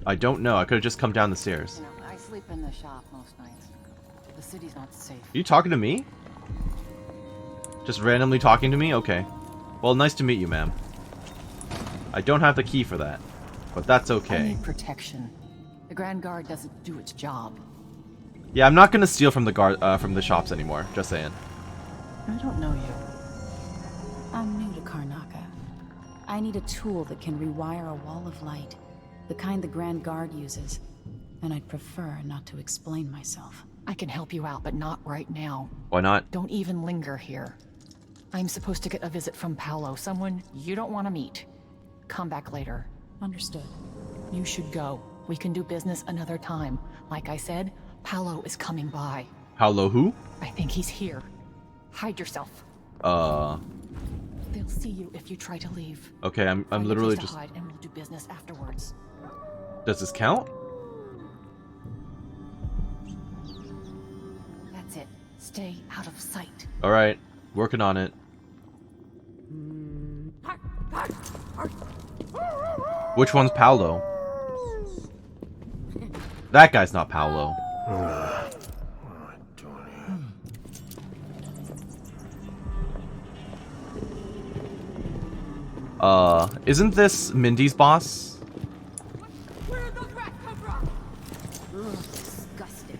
I don't know. I could have just come down the stairs. You know, I sleep in the shop most nights. The city's not safe. Are you talking to me? Just randomly talking to me? Okay. Well, nice to meet you, ma'am. I don't have the key for that, but that's I okay. need protection. The Grand Guard doesn't do its job. Yeah, I'm not gonna steal from the shops anymore. Just saying. I don't know you. I'm new to Karnaca. I need a tool that can rewire a wall of light, the kind the Grand Guard uses. And I'd prefer not to explain myself. I can help you out, but not right now. Why not? Don't even linger here. I'm supposed to get a visit from Paolo, someone you don't want to meet. Come back later. Understood. You should go. We can do business another time. Like I said, Paolo is coming by. Paolo who? I think he's here. Hide yourself. They'll see you if you try to leave. Okay, I'm Find a literally place to just... hide and we'll do business afterwards. Does this count? That's it. Stay out of sight. Alright, working on it. Which one's Paolo? That guy's not Paolo. Isn't this Mindy's boss? Disgusting.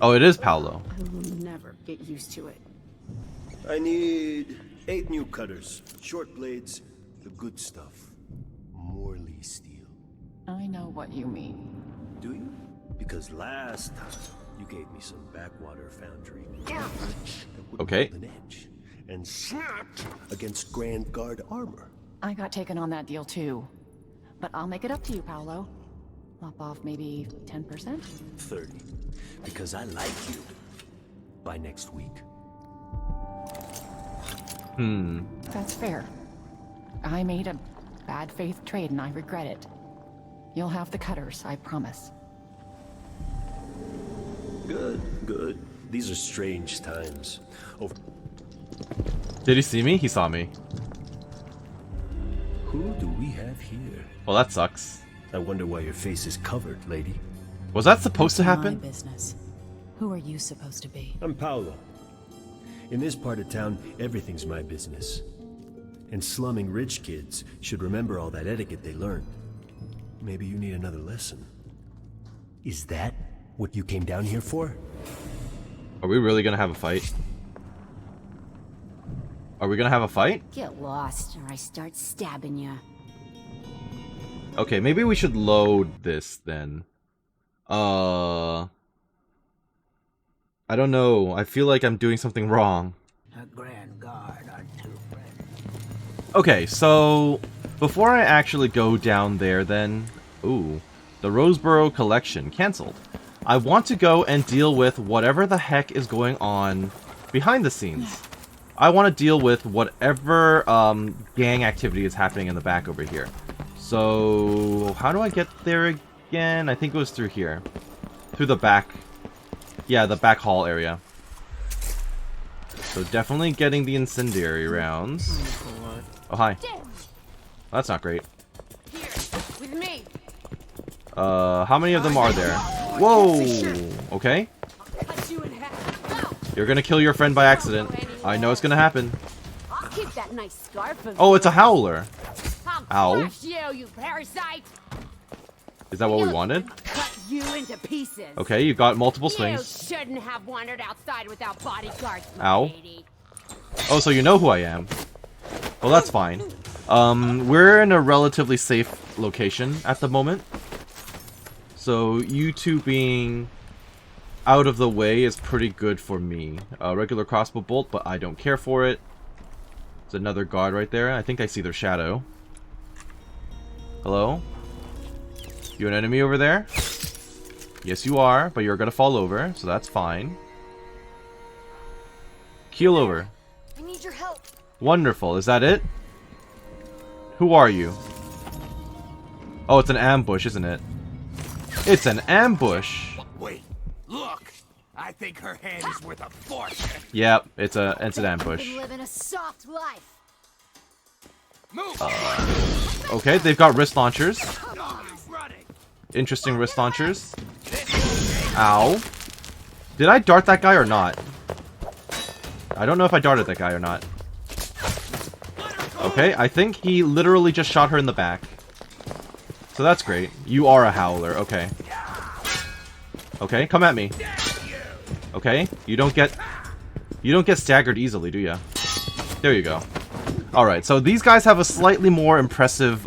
Oh, it is Paolo. I will never get used to it. I need 8 new cutters, short blades, the good stuff. Morley steel. I know what you mean. Do you? Because last time you gave me some backwater foundry. Okay. An edge and snapped against Grand Guard armor. I got taken on that deal too. But I'll make it up to you, Paolo. Lop off maybe 10%? 30. Because I like you. By next week. That's fair. I made a bad faith trade and I regret it. You'll have the cutters, I promise. Good, good. These are strange times. Oh, Did he see me? He saw me. who do we have here? Well, that sucks. I wonder why your face is covered, lady. Was that supposed to My happen? business. Who are you supposed to be? I'm Paolo. In this part of town, everything's my business. And slumming rich kids should remember all that etiquette they learned. Maybe you need another lesson. Is that what you came down here for? Are we really gonna have a fight? Are we gonna have a fight? Get lost, or I start stabbing you. Okay, maybe we should load this then. I don't know. I feel like I'm doing something wrong. A Grand Guard are too friendly. Okay, so before I actually go down there then... Ooh, the Roseboro collection canceled. I want to go and deal with whatever the heck is going on behind the scenes. I want to deal with whatever gang activity is happening in the back over here. So, how do I get there again? I think it was through here. Through the back. Yeah, the back hall area. So definitely getting the incendiary rounds. Oh, hi. That's not great. With me. How many of them are there? Whoa! Okay. You're gonna kill your friend by accident. I know it's gonna happen. I'll keep that nice scarf of Oh, it's a howler. I'll Ow. crush you parasite! Is that what we wanted? Cut you into pieces. Okay, you got multiple You swings. shouldn't have wandered outside without bodyguards, my Ow. lady. Oh, so you know who I am. Well, that's fine. We're in a relatively safe location at the moment. So you two being out of the way is pretty good for me. Regular crossbow bolt, but I don't care for it. There's another guard right there. I think I see their shadow. Hello? You an enemy over there? Yes, you are, but you're gonna fall over, so that's fine. Keel over. I need your help. Wonderful. Is that it? Who are you? Oh, it's an ambush, isn't it? It's an ambush. Wait, look! I think her hand is worth a fortune. Yep, it's an ambush. Been living a soft life. Move! Okay, they've got wrist launchers. Dog is running. Interesting wrist launchers. Ow. Did I dart that guy or not? I don't know if I darted that guy or not. Okay, I think he literally just shot her in the back. So that's great. You are a howler, okay. Okay, come at me. Okay, you don't get staggered easily, do ya? There you go. Alright, so these guys have a slightly more impressive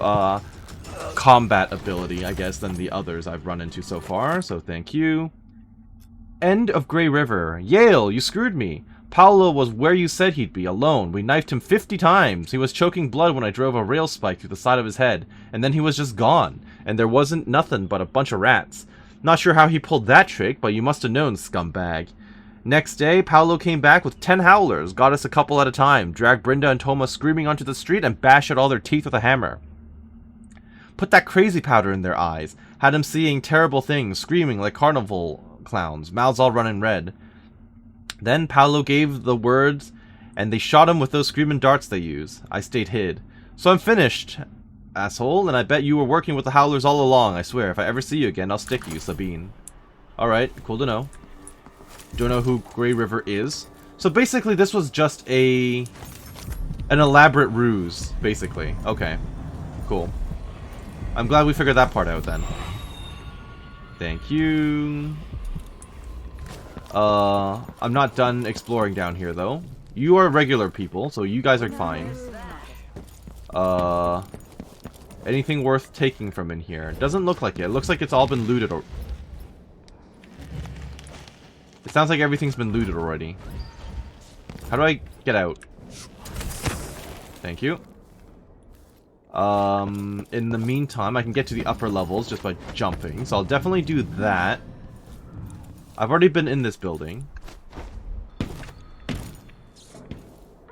combat ability, I guess, than the others I've run into so far, so thank you. End of Grey River. Yale, you screwed me. Paolo was where you said he'd be, alone. We knifed him 50 times. He was choking blood when I drove a rail spike through the side of his head, and then he was just gone, and there wasn't nothing but a bunch of rats. Not sure how he pulled that trick, but you must have known, scumbag. Next day, Paolo came back with 10 howlers, got us a couple at a time, dragged Brenda and Toma screaming onto the street, and bashed out all their teeth with a hammer. Put that crazy powder in their eyes, had them seeing terrible things, screaming like carnival clowns, mouths all running red. Then Paolo gave the words, and they shot him with those screaming darts they use. I stayed hid. So I'm finished, asshole, and I bet you were working with the howlers all along, I swear. If I ever see you again, I'll stick you, Sabine. Alright, cool to know. Don't know who Grey River is. So basically this was just an elaborate ruse, basically. Okay, cool. I'm glad we figured that part out then. Thank you. I'm not done exploring down here, though. You are regular people, so you guys are fine. Anything worth taking from in here? Doesn't look like it. It looks like it's all been looted. It sounds like everything's been looted already. How do I get out? Thank you. In the meantime, I can get to the upper levels just by jumping, so I'll definitely do that. I've already been in this building.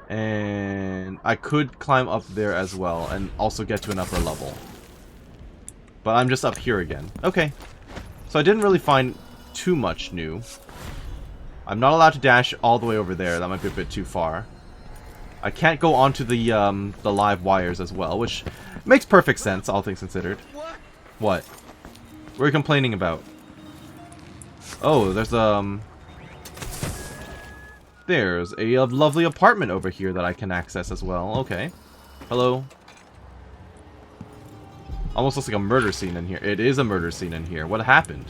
And I could climb up there as well and also get to an upper level. But I'm just up here again. Okay. So I didn't really find too much new. I'm not allowed to dash all the way over there. That might be a bit too far. I can't go onto the live wires as well, which makes perfect sense, all things considered. What? What are you complaining about? Oh, there's a lovely apartment over here that I can access as well. Okay. Hello. Almost looks like a murder scene in here. It is a murder scene in here. What happened?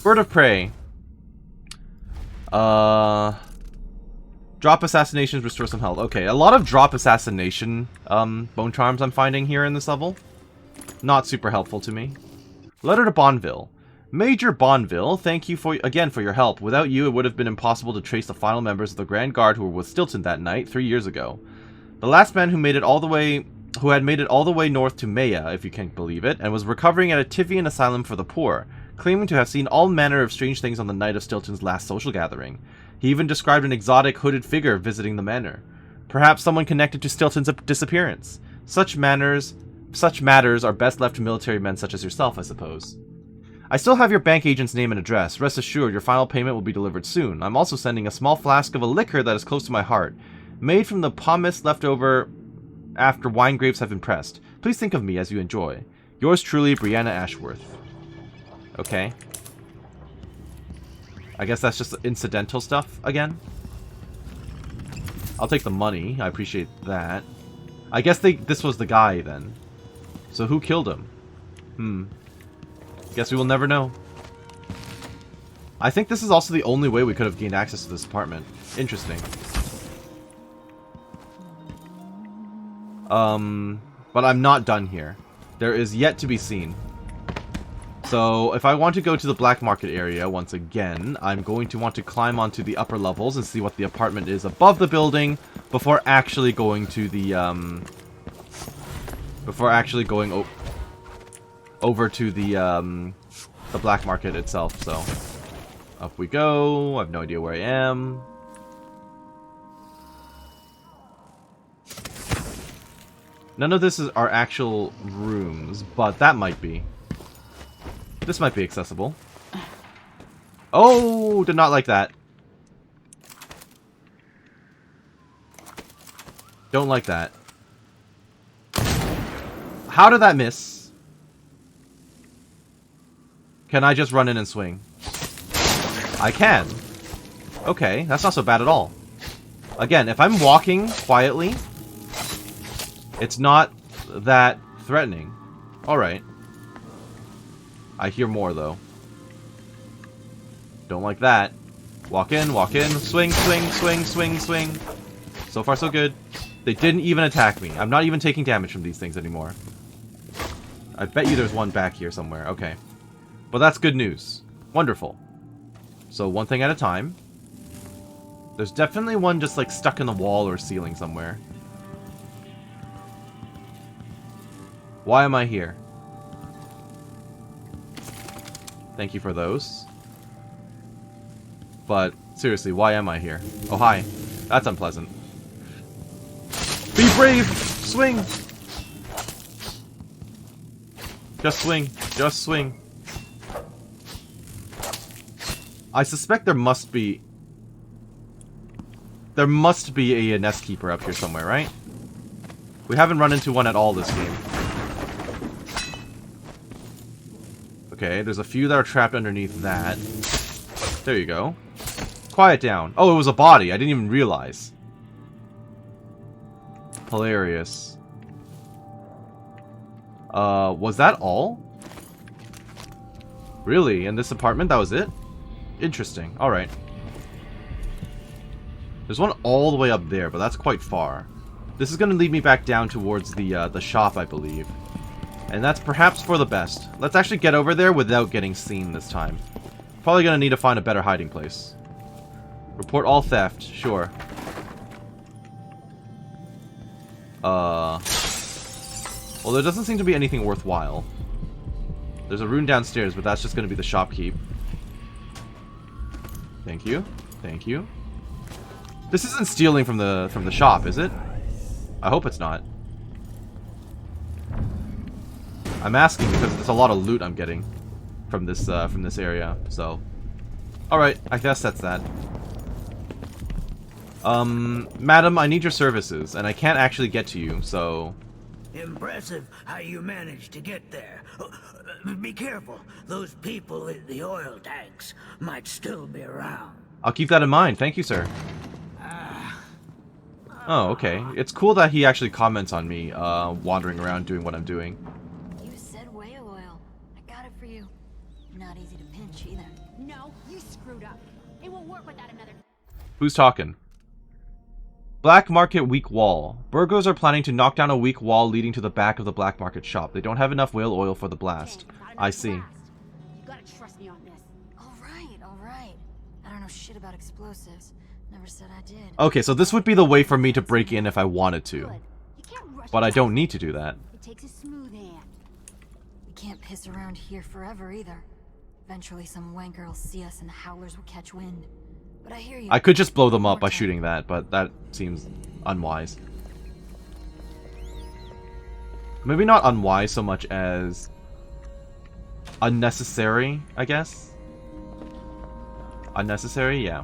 Bird of prey. Drop assassinations restore some health. Okay, a lot of drop assassination bone charms I'm finding here in this level. Not super helpful to me. Letter to Bonneville. Major Bonneville, thank you again for your help. Without you, it would have been impossible to trace the final members of the Grand Guard who were with Stilton that night 3 years ago. The last man who had made it all the way north to Maya, if you can't believe it, and was recovering at a Tivian asylum for the poor, claiming to have seen all manner of strange things on the night of Stilton's last social gathering. He even described an exotic hooded figure visiting the manor. Perhaps someone connected to Stilton's disappearance. Such matters are best left to military men such as yourself, I suppose. I still have your bank agent's name and address. Rest assured, your final payment will be delivered soon. I'm also sending a small flask of a liquor that is close to my heart, made from the pomace left over after wine grapes have been pressed. Please think of me as you enjoy. Yours truly, Brianna Ashworth. Okay. I guess that's just incidental stuff again. I'll take the money. I appreciate that. I guess this was the guy then. So who killed him? Guess we will never know. I think this is also the only way we could have gained access to this apartment. Interesting. But I'm not done here. There is yet to be seen. So, if I want to go to the black market area once again, I'm going to want to climb onto the upper levels and see what the apartment is above the building before actually going to the, over to the black market itself, so up we go. I have no idea where I am. None of this is our actual rooms, but that might be. This might be accessible. Oh, did not like that. Don't like that. How did that miss? Can I just run in and swing? I can. Okay, that's not so bad at all. Again, if I'm walking quietly, it's not that threatening. Alright. I hear more, though. Don't like that. Walk in, swing, swing, swing, swing, swing. So far, so good. They didn't even attack me. I'm not even taking damage from these things anymore. I bet you there's one back here somewhere. Okay. But that's good news. Wonderful. So, one thing at a time. There's definitely one just, like, stuck in the wall or ceiling somewhere. Why am I here? Thank you for those. But, seriously, why am I here? Oh, hi. That's unpleasant. Be brave! Swing! Just swing. Just swing. I suspect there must be... There must be a nest keeper up here somewhere, right? We haven't run into one at all this game. Okay, there's a few that are trapped underneath that. There you go. Quiet down. Oh, it was a body. I didn't even realize. Hilarious. Was that all? Really? In this apartment, that was it? Interesting. Alright. There's one all the way up there, but that's quite far. This is going to lead me back down towards the shop, I believe. And that's perhaps for the best. Let's actually get over there without getting seen this time. Probably going to need to find a better hiding place. Report all theft. Sure. Well, there doesn't seem to be anything worthwhile. There's a room downstairs, but that's just going to be the shopkeep. Thank you. Thank you. This isn't stealing from the shop, is it? I hope it's not. I'm asking because there's a lot of loot I'm getting from this area. So, all right, I guess that's that. Madam, I need your services, and I can't actually get to you, so... Impressive how you managed to get there. Be careful. Those people in the oil tanks might still be around. I'll keep that in mind. Thank you, sir. Oh, okay. It's cool that he actually comments on me, wandering around doing what I'm doing. You said whale oil. I got it for you. Not easy to pinch either. No, you screwed up. It won't work without another... Who's talking? Black Market Weak Wall. Burgos are planning to knock down a weak wall leading to the back of the Black Market shop. They don't have enough whale oil for the blast. I see. You gotta trust me on this. Alright. I don't know shit about explosives. Never said I did. Okay, so this would be the way for me to break in if I wanted to. You can't rush But I don't need to do that. It takes a smooth hand. We can't piss around here forever either. Eventually some wanker will see us and the howlers will catch wind. But I hear you. I could just blow them up by shooting that, but that seems unwise. Maybe not unwise so much as unnecessary, I guess. Unnecessary, yeah.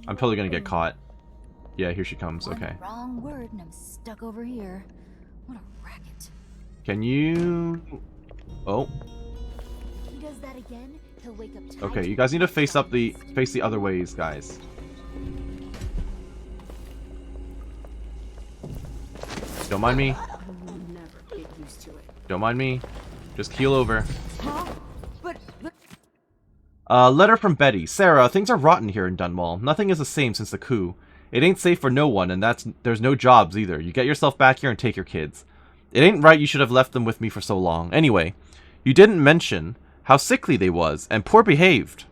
I'm totally gonna get caught. Yeah, here she comes. Okay. Wrong word and I'm stuck over here. What a racket. Can you... Oh. He does that again, he'll wake up tired. Okay, you guys need to face the other ways, guys. Don't mind me. Never get used to it. Don't mind me. Just keel over. Huh? But... Letter from Betty. Sarah, things are rotten here in Dunwall. Nothing is the same since the coup. It ain't safe for no one, and there's no jobs either. You get yourself back here and take your kids. It ain't right you should have left them with me for so long. Anyway, you didn't mention how sickly they was, and poor behaved.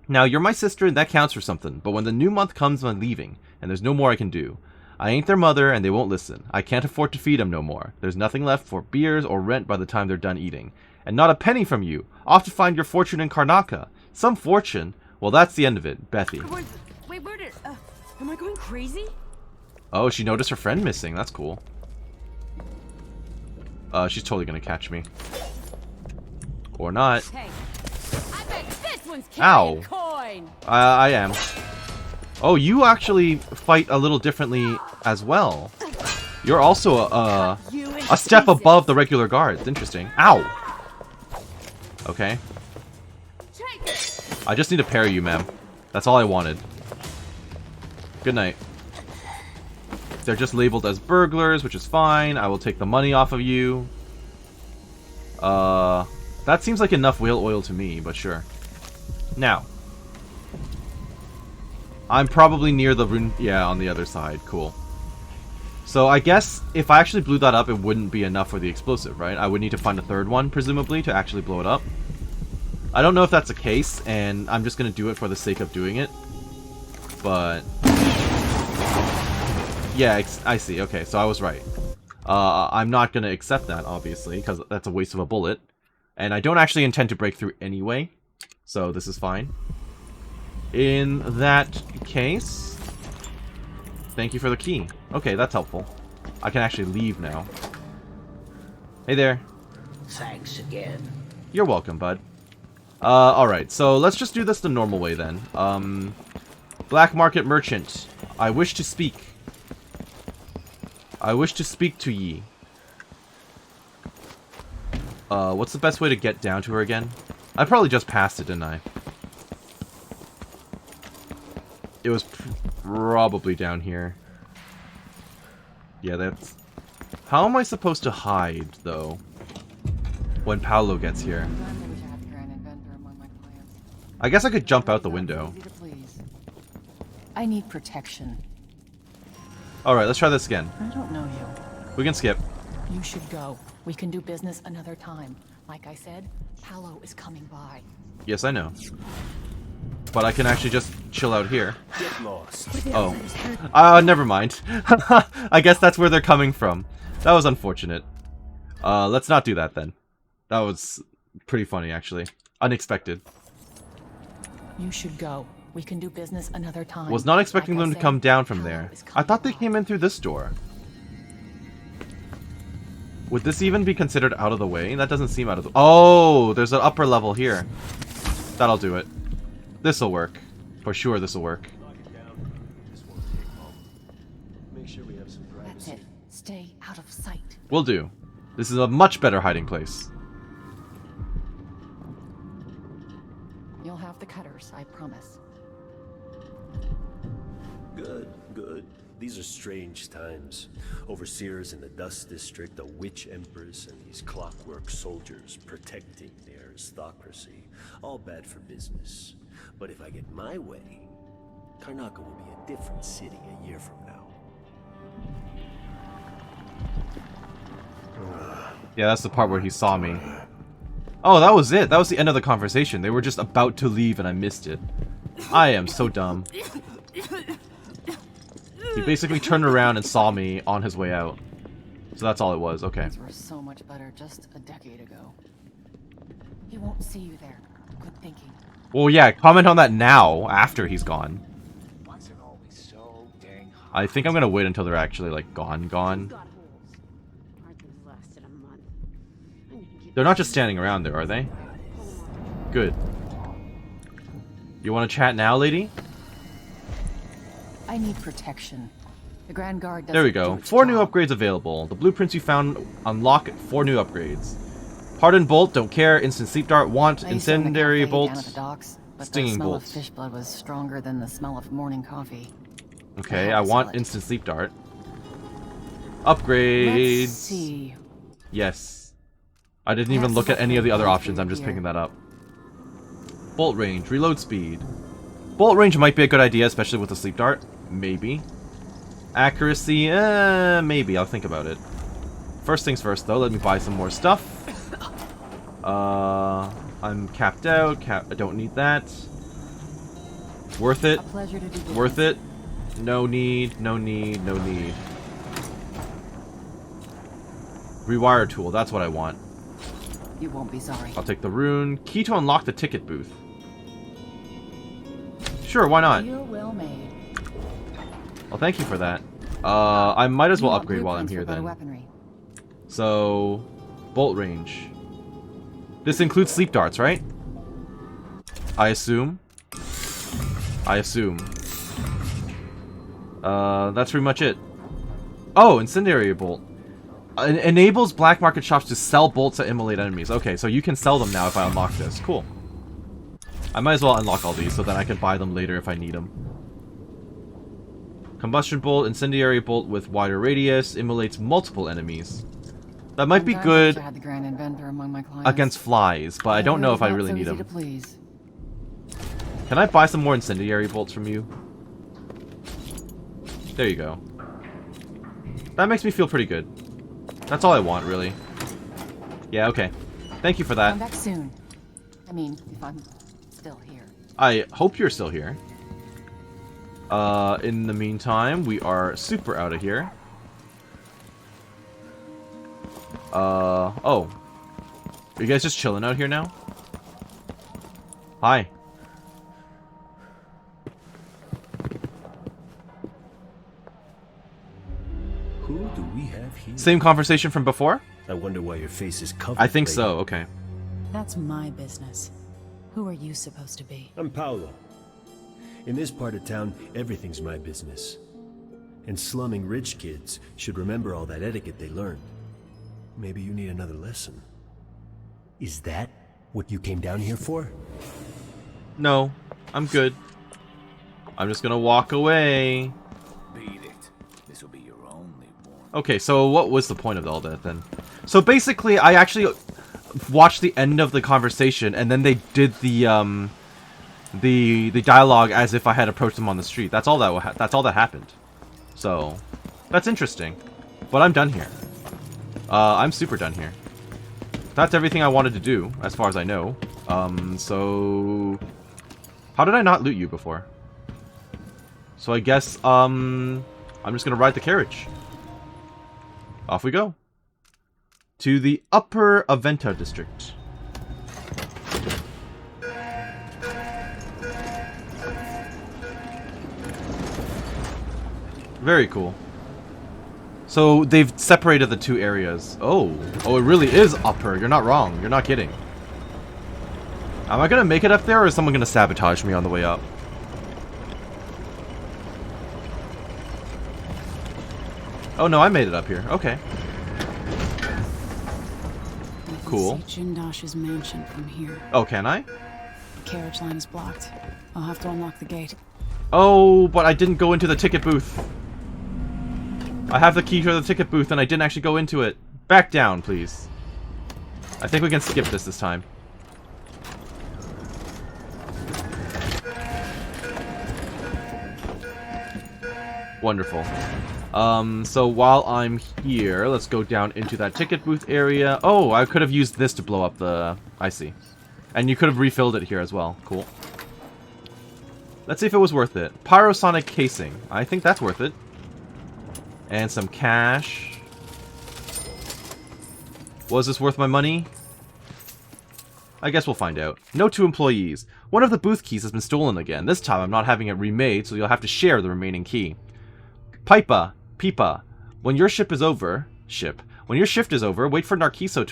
Now, you're my sister, and that counts for something, but when the new month comes, I'm leaving, and there's no more I can do. I ain't their mother, and they won't listen. I can't afford to feed them no more. There's nothing left for beers or rent by the time they're done eating. And not a penny from you. Off to find your fortune in Karnaca. Some fortune? Well, that's the end of it, Bethy. Wait, where did... am I going crazy? Oh, she noticed her friend missing. That's cool. She's totally gonna catch me. Or not. Hey, I bet this one's Ow. coin. I am. Oh, you actually fight a little differently as well. You're also a step above the regular guards. Interesting. Ow. Okay. I just need to parry you, ma'am. That's all I wanted. Good night. They're just labeled as burglars, which is fine. I will take the money off of you. That seems like enough whale oil to me, but sure. Now. I'm probably near the rune... Yeah, on the other side. Cool. So I guess if I actually blew that up, it wouldn't be enough for the explosive, right? I would need to find a third one, presumably, to actually blow it up. I don't know if that's the case, and I'm just going to do it for the sake of doing it. But... Yeah, I see. Okay, so I was right. I'm not going to accept that, obviously, because that's a waste of a bullet. And I don't actually intend to break through anyway, so this is fine. In that case... Thank you for the key. Okay, that's helpful. I can actually leave now. Hey there. Thanks again. You're welcome, bud. Alright, so let's just do this the normal way then. Black market merchant. I wish to speak. I wish to speak to ye. What's the best way to get down to her again? I probably just passed it, didn't I? It was probably down here. Yeah, that's... How am I supposed to hide, though? When Paolo gets here? I guess I could jump out the window. I need protection. Alright, let's try this again. I don't know you. We can skip. You should go. We can do business another time. Like I said, Paolo is coming by. Yes, I know. But I can actually just chill out here. Get lost. Oh. Never mind. I guess that's where they're coming from. That was unfortunate. Let's not do that then. That was pretty funny, actually. Unexpected. You should go. We can do business another time. Was not expecting them to come down from there. I thought they came in through this door. Would this even be considered out of the way? That doesn't seem out of the... Oh, there's an upper level here. That'll do it. This'll work. For sure, this'll work. That's it. Stay out of sight. Will do. This is a much better hiding place. You'll have the cutters, I promise. Good, good. These are strange times. Overseers in the Dust District, a witch empress, and these clockwork soldiers protecting the aristocracy. All bad for business. But if I get my way, Karnaca will be a different city a year from now. Yeah, that's the part where he saw me. Oh, that was it. That was the end of the conversation. They were just about to leave and I missed it. I am so dumb. He basically turned around and saw me on his way out. So that's all it was. Okay. Things were so much better just a decade ago. He won't see you there. Good thinking. Well, yeah, comment on that now, after he's gone. I think I'm gonna wait until they're actually, like, gone. They're not just standing around there, are they? Good. You wanna chat now, lady? I need protection. The Grand Guard doesn't There we go. do its 4 new job. upgrades available. The blueprints you found unlock 4 new upgrades. Hardened bolt, don't care. Instant sleep dart, want. I used to own a Incendiary cafe bolt. down at the docks, but Stinging the smell bolt. of fish blood was stronger than the smell of morning coffee. Okay, I I had to want sell it. instant sleep dart. Upgrades. Let's see. Yes. I didn't even look at any of the other options. I'm just picking that up. Bolt range, reload speed. Bolt range might be a good idea, especially with the sleep dart. Maybe. Accuracy, maybe. I'll think about it. First things first, though. Let me buy some more stuff. I'm capped out. I don't need that. Worth it. A pleasure to do business. Worth it. No need. No need. No need. Rewire tool. That's what I want. You won't be sorry. I'll take the rune. Key to unlock the ticket booth. Sure, why not? You're well made. Well, thank you for that. I might as well You want upgrade while I'm blueprints here for better then. weaponry. So, bolt range. This includes sleep darts, right? I assume. That's pretty much it. Oh, incendiary bolt. Enables black market shops to sell bolts that immolate enemies. Okay, so you can sell them now if I unlock this. Cool. I might as well unlock all these so that I can buy them later if I need them. Combustion bolt, incendiary bolt with wider radius, immolates multiple enemies. That might be good I had the Grand Inventor among my clients. against flies, but I don't know if I really need them. To please. Can I buy some more incendiary bolts from you? There you go. That makes me feel pretty good. That's all I want, really. Yeah, okay. Thank you for that. Come back soon. I mean, if I'm still here. I hope you're still here. In the meantime, we are super out of here. Oh. Are you guys just chilling out here now? Hi. Who do we have here? Same conversation from before? I wonder why your face is covered. I think so, okay. That's my business. Who are you supposed to be? I'm Paolo. In this part of town, everything's my business. And slumming rich kids should remember all that etiquette they learned. Maybe you need another lesson. Is that what you came down here for? No, I'm good. I'm just gonna walk away. Beat it. This will be your only warning. Okay, so what was the point of all that then? So basically, I actually watched the end of the conversation, and then they did the dialogue as if I had approached them on the street. That's all that happened. So that's interesting. But I'm done here. I'm super done here. That's everything I wanted to do, as far as I know. So how did I not loot you before? So I guess I'm just gonna ride the carriage. Off we go. To the upper Aventa District. Very cool. So they've separated the two areas. Oh, it really is upper. You're not wrong. You're not kidding. Am I gonna make it up there, or is someone gonna sabotage me on the way up? Oh no, I made it up here. Okay. Cool. See Jindosh's mansion from here. Oh, can I? The carriage line is blocked. I'll have to unlock the gate. Oh, but I didn't go into the ticket booth. I have the key to the ticket booth and I didn't actually go into it. Back down, please. I think we can skip this time. Wonderful. So while I'm here, let's go down into that ticket booth area. Oh, I could have used this to blow up the... I see. And you could have refilled it here as well. Cool. Let's see if it was worth it. Pyrosonic casing. I think that's worth it. And some cash. Was this worth my money? I guess we'll find out. Note to employees. One of the booth keys has been stolen again. This time I'm not having it remade, so you'll have to share the remaining key. Pipa. When your shift is over, wait for Narciso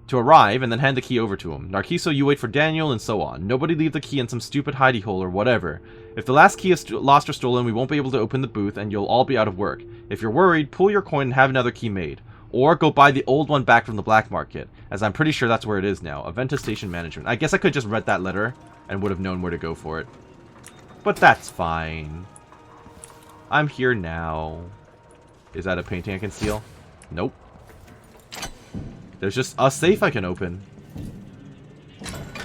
to arrive, and then hand the key over to him. Narciso, you wait for Daniel, and so on. Nobody leave the key in some stupid hidey hole or whatever. If the last key is lost or stolen, we won't be able to open the booth, and you'll all be out of work. If you're worried, pull your coin and have another key made. Or go buy the old one back from the black market, as I'm pretty sure that's where it is now. Aventa Station Management. I guess I could just read that letter, and would have known where to go for it. But that's fine. I'm here now. Is that a painting I can steal? Nope. There's just a safe I can open.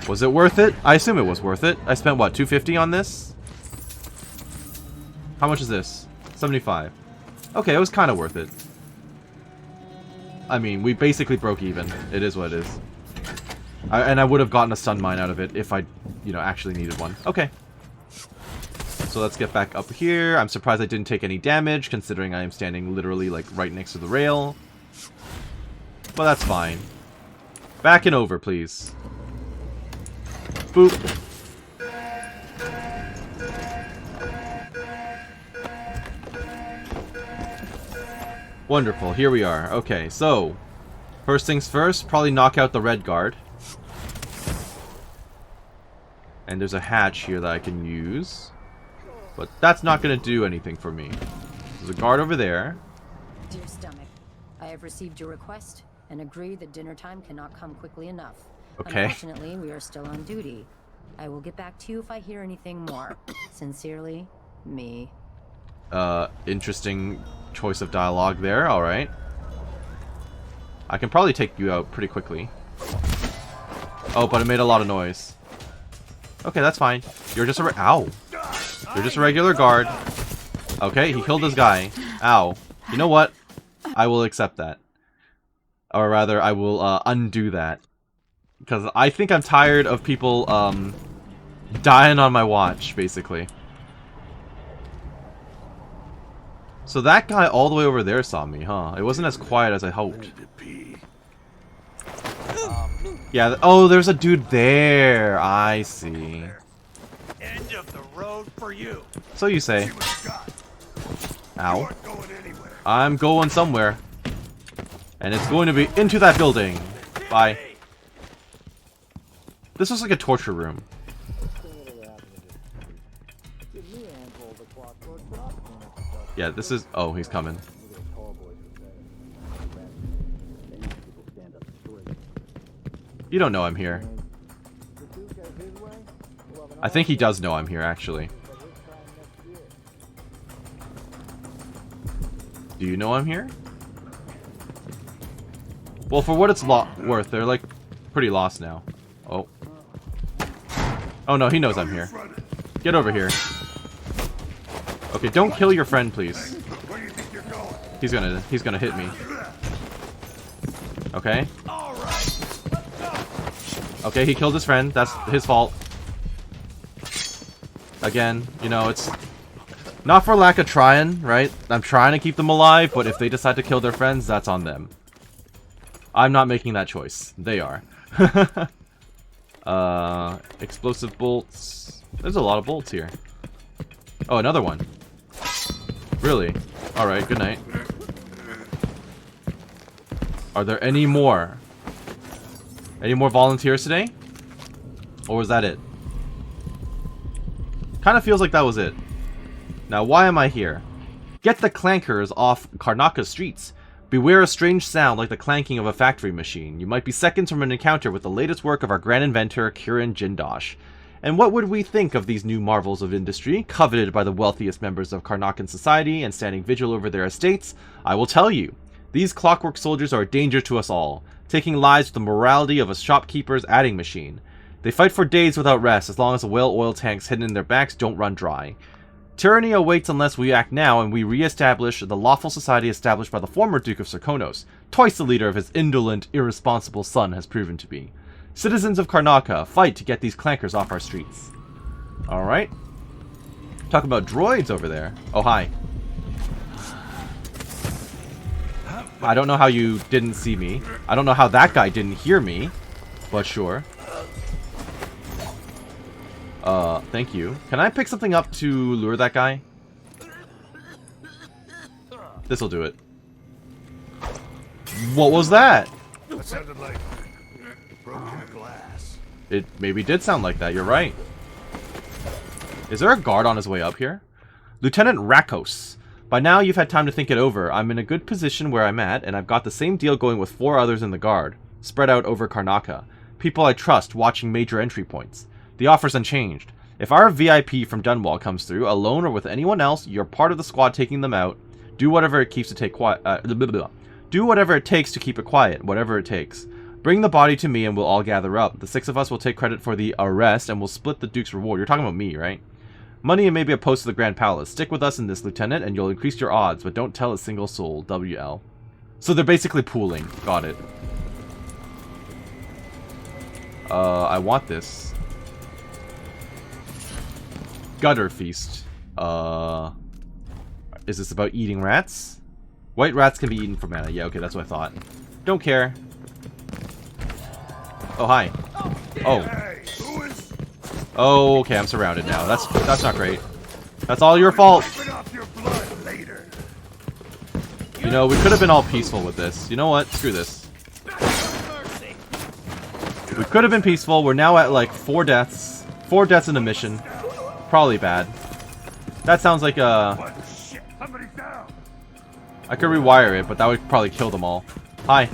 Was it worth it? I assume it was worth it. I spent, what, $250 on this? How much is this? 75. Okay, it was kind of worth it. I mean, we basically broke even. It is what it is. And I would have gotten a stun mine out of it if I, actually needed one. Okay. So let's get back up here. I'm surprised I didn't take any damage, considering I am standing literally, like, right next to the rail. But that's fine. Back and over, please. Boop. Wonderful, here we are. Okay, so first things first, probably knock out the red guard. And there's a hatch here that I can use. But that's not going to do anything for me. There's a guard over there. Dear stomach, I have received your request and agree that dinner time cannot come quickly enough. Okay. Unfortunately, we are still on duty. I will get back to you if I hear anything more. Sincerely, me. Interesting choice of dialogue there. All right. I can probably take you out pretty quickly. Oh, but it made a lot of noise. Okay, that's fine. You're just a ow. You're just a regular guard. Okay, he killed this guy. Ow. You know what? I will accept that. Or rather, I will undo that. Because I think I'm tired of people dying on my watch, basically. So that guy all the way over there saw me, huh? It wasn't as quiet as I hoped. Yeah, oh, there's a dude there. I see. End of the road for you. So you say. Ow. I'm going somewhere. And it's going to be into that building. Bye. This was like a torture room. Yeah, this is... Oh, he's coming. You don't know I'm here. I think he does know I'm here, actually. Do you know I'm here? Well, for what it's worth, they're like pretty lost now. Oh. Oh no, he knows I'm here. Get over here. Okay, don't kill your friend, please. He's gonna hit me. Okay. Okay, he killed his friend. That's his fault. Again, you know, it's not for lack of trying, right? I'm trying to keep them alive, but if they decide to kill their friends, that's on them. I'm not making that choice. They are. Explosive bolts. There's a lot of bolts here. Oh, another one. Really? Alright, good night. Are there any more? Any more volunteers today? Or was that it? Kind of feels like that was it. Now, why am I here? Get the clankers off Karnaca streets. Beware a strange sound like the clanking of a factory machine. You might be seconds from an encounter with the latest work of our grand inventor, Kirin Jindosh. And what would we think of these new marvels of industry, coveted by the wealthiest members of Karnacan society and standing vigil over their estates? I will tell you. These clockwork soldiers are a danger to us all, taking lives with the morality of a shopkeeper's adding machine. They fight for days without rest as long as the well-oiled tanks hidden in their backs don't run dry. Tyranny awaits unless we act now and we re-establish the lawful society established by the former Duke of Serkonos, twice the leader of his indolent, irresponsible son has proven to be. Citizens of Karnaca, fight to get these clankers off our streets. Alright. Talk about droids over there. Oh, hi. I don't know how you didn't see me. I don't know how that guy didn't hear me. But sure. Thank you. Can I pick something up to lure that guy? This'll do it. What was that? That sounded like broken glass. It maybe did sound like that, you're right. Is there a guard on his way up here? Lieutenant Rakos. By now you've had time to think it over. I'm in a good position where I'm at, and I've got the same deal going with 4 others in the guard, spread out over Karnaca. People I trust, watching major entry points. The offer's unchanged. If our VIP from Dunwall comes through, alone or with anyone else, you're part of the squad taking them out. Do whatever it keeps to take quiet. Do whatever it takes to keep it quiet, whatever it takes. Bring the body to me and we'll all gather up. The 6 of us will take credit for the arrest and we'll split the Duke's reward. You're talking about me, right? Money and maybe a post to the Grand Palace. Stick with us in this, Lieutenant, and you'll increase your odds, but don't tell a single soul. WL. So they're basically pooling. Got it. I want this. Gutter feast. Is this about eating rats? White rats can be eaten for mana. Yeah, okay, that's what I thought. Don't care. Oh, hi. Oh. Oh, okay, I'm surrounded now. That's not great. That's all your fault. You know, we could have been all peaceful with this. You know what? Screw this. We could have been peaceful. We're now at like 4 deaths. 4 deaths in a mission. Probably bad. That sounds like a... I could rewire it, but that would probably kill them all. Hi.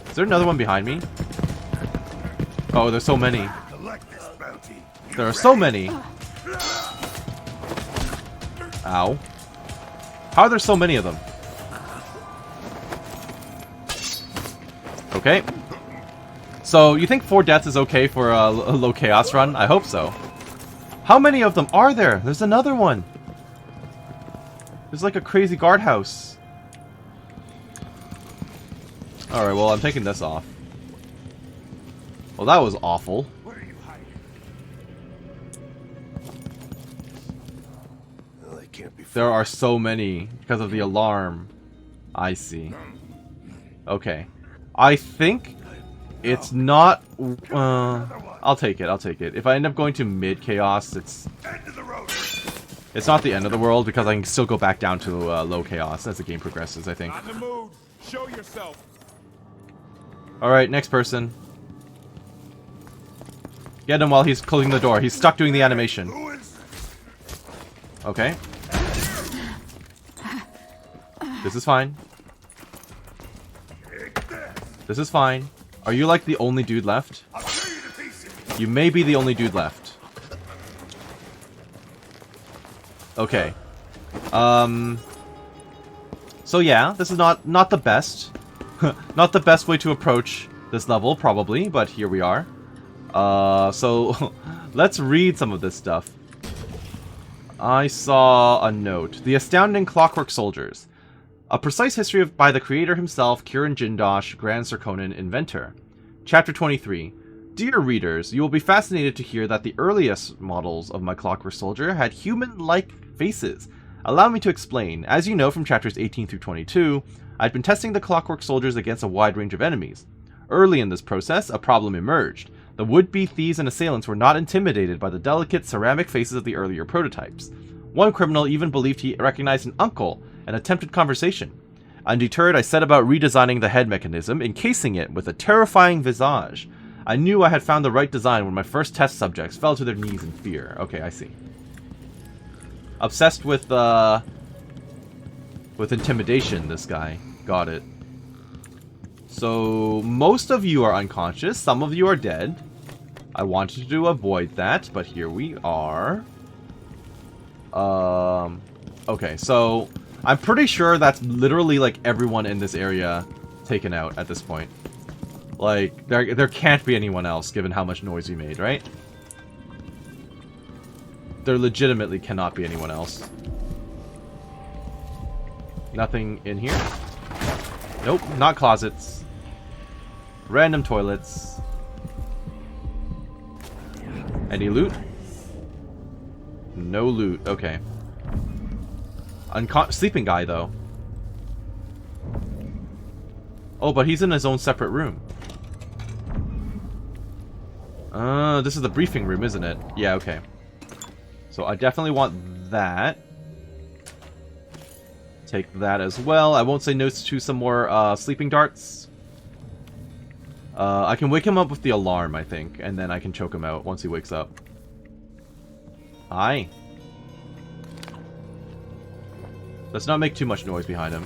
Is there another one behind me? Oh, there's so many. There are so many. Ow. How are there so many of them? Okay. So, you think 4 deaths is okay for a low chaos run? I hope so. How many of them are there? There's another one. There's like a crazy guardhouse. Alright, well, I'm taking this off. Well, that was awful. There are so many because of the alarm. I see. Okay. I think it's not... I'll take it, I'll take it. If I end up going to mid-chaos, it's not the end of the world because I can still go back down to low chaos as the game progresses, I think. On the move. Show yourself. Alright, next person. Get him while he's closing the door. He's stuck doing the animation. Okay. This is fine. This is fine. Are you like the only dude left? You may be the only dude left. Okay. So yeah, this is not the best. Not the best way to approach this level, probably, but here we are. So let's read some of this stuff. I saw a note. The Astounding Clockwork Soldiers. A precise history by the creator himself, Kirin Jindosh, Grand Serkonan inventor. Chapter 23. Dear readers, you will be fascinated to hear that the earliest models of my Clockwork Soldier had human-like faces. Allow me to explain. As you know from chapters 18 through 22, I'd been testing the Clockwork Soldiers against a wide range of enemies. Early in this process, a problem emerged. The would-be thieves and assailants were not intimidated by the delicate ceramic faces of the earlier prototypes. One criminal even believed he recognized an uncle and attempted conversation. Undeterred, I set about redesigning the head mechanism, encasing it with a terrifying visage. I knew I had found the right design when my first test subjects fell to their knees in fear. Okay, I see. Obsessed with intimidation, this guy. Got it. So, most of you are unconscious, some of you are dead. I wanted to avoid that, but here we are. Okay, so I'm pretty sure that's literally like everyone in this area taken out at this point. Like, there can't be anyone else given how much noise we made, right? There legitimately cannot be anyone else. Nothing in here? Nope, not closets. Random toilets. Any loot? No loot, okay. Sleeping guy, though. Oh, but he's in his own separate room. This is the briefing room, isn't it? Yeah, okay. So I definitely want that. Take that as well. I won't say no to some more sleeping darts. I can wake him up with the alarm, I think, and then I can choke him out once he wakes up. Hi. Let's not make too much noise behind him.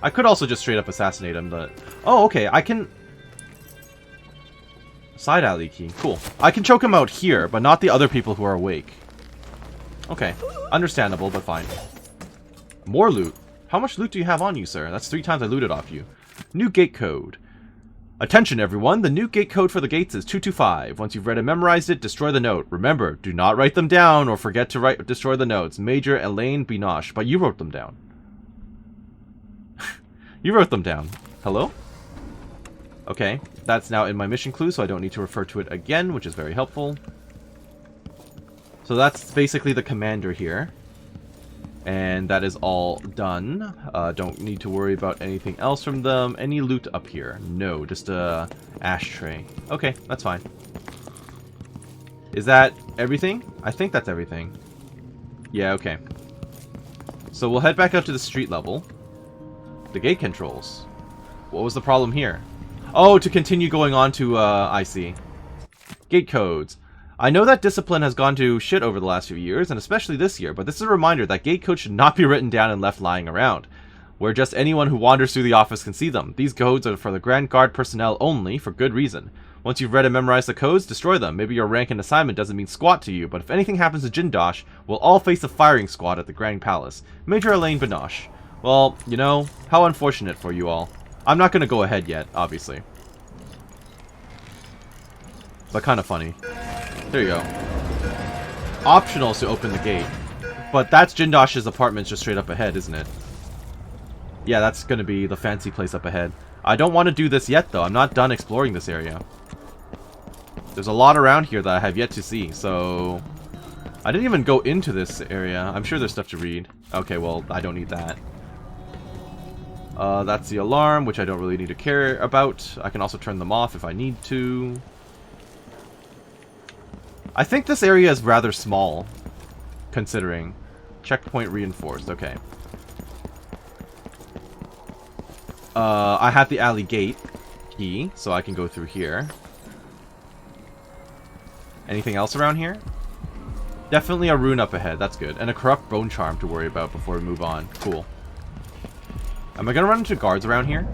I could also just straight up assassinate him, but... Oh, okay, I can... Side alley key. Cool. I can choke him out here, but not the other people who are awake. Okay. Understandable, but fine. More loot. How much loot do you have on you, sir? That's 3 times I looted off you. New gate code. Attention, everyone. The new gate code for the gates is 225. Once you've read and memorized it, destroy the note. Remember, do not write them down or forget to destroy the notes. Major Elaine Binoche. But you wrote them down. You wrote them down. Hello? Okay. That's now in my mission clue, so I don't need to refer to it again, which is very helpful. So that's basically the commander here. And that is all done. Don't need to worry about anything else from them. Any loot up here? No, just a ashtray. Okay, that's fine. Is that everything? I think that's everything. Yeah, okay. So we'll head back up to the street level. The gate controls. What was the problem here? Oh, to continue going on to, I see. Gate codes. I know that discipline has gone to shit over the last few years, and especially this year, but this is a reminder that gate codes should not be written down and left lying around, where just anyone who wanders through the office can see them. These codes are for the Grand Guard personnel only, for good reason. Once you've read and memorized the codes, destroy them. Maybe your rank and assignment doesn't mean squat to you, but if anything happens to Jindosh, we'll all face a firing squad at the Grand Palace. Major Elaine Binoche. Well, you know, how unfortunate for you all. I'm not gonna go ahead yet, obviously. But kind of funny. There you go. Optional is to open the gate. But that's Jindosh's apartment just straight up ahead, isn't it? Yeah, that's gonna be the fancy place up ahead. I don't want to do this yet, though. I'm not done exploring this area. There's a lot around here that I have yet to see, so... I didn't even go into this area. I'm sure there's stuff to read. Okay, well, I don't need that. That's the alarm, which I don't really need to care about. I can also turn them off if I need to. I think this area is rather small, considering. Checkpoint reinforced, okay. I have the alley gate key, so I can go through here. Anything else around here? Definitely a rune up ahead, that's good. And a corrupt bone charm to worry about before we move on. Cool. Am I gonna run into guards around here?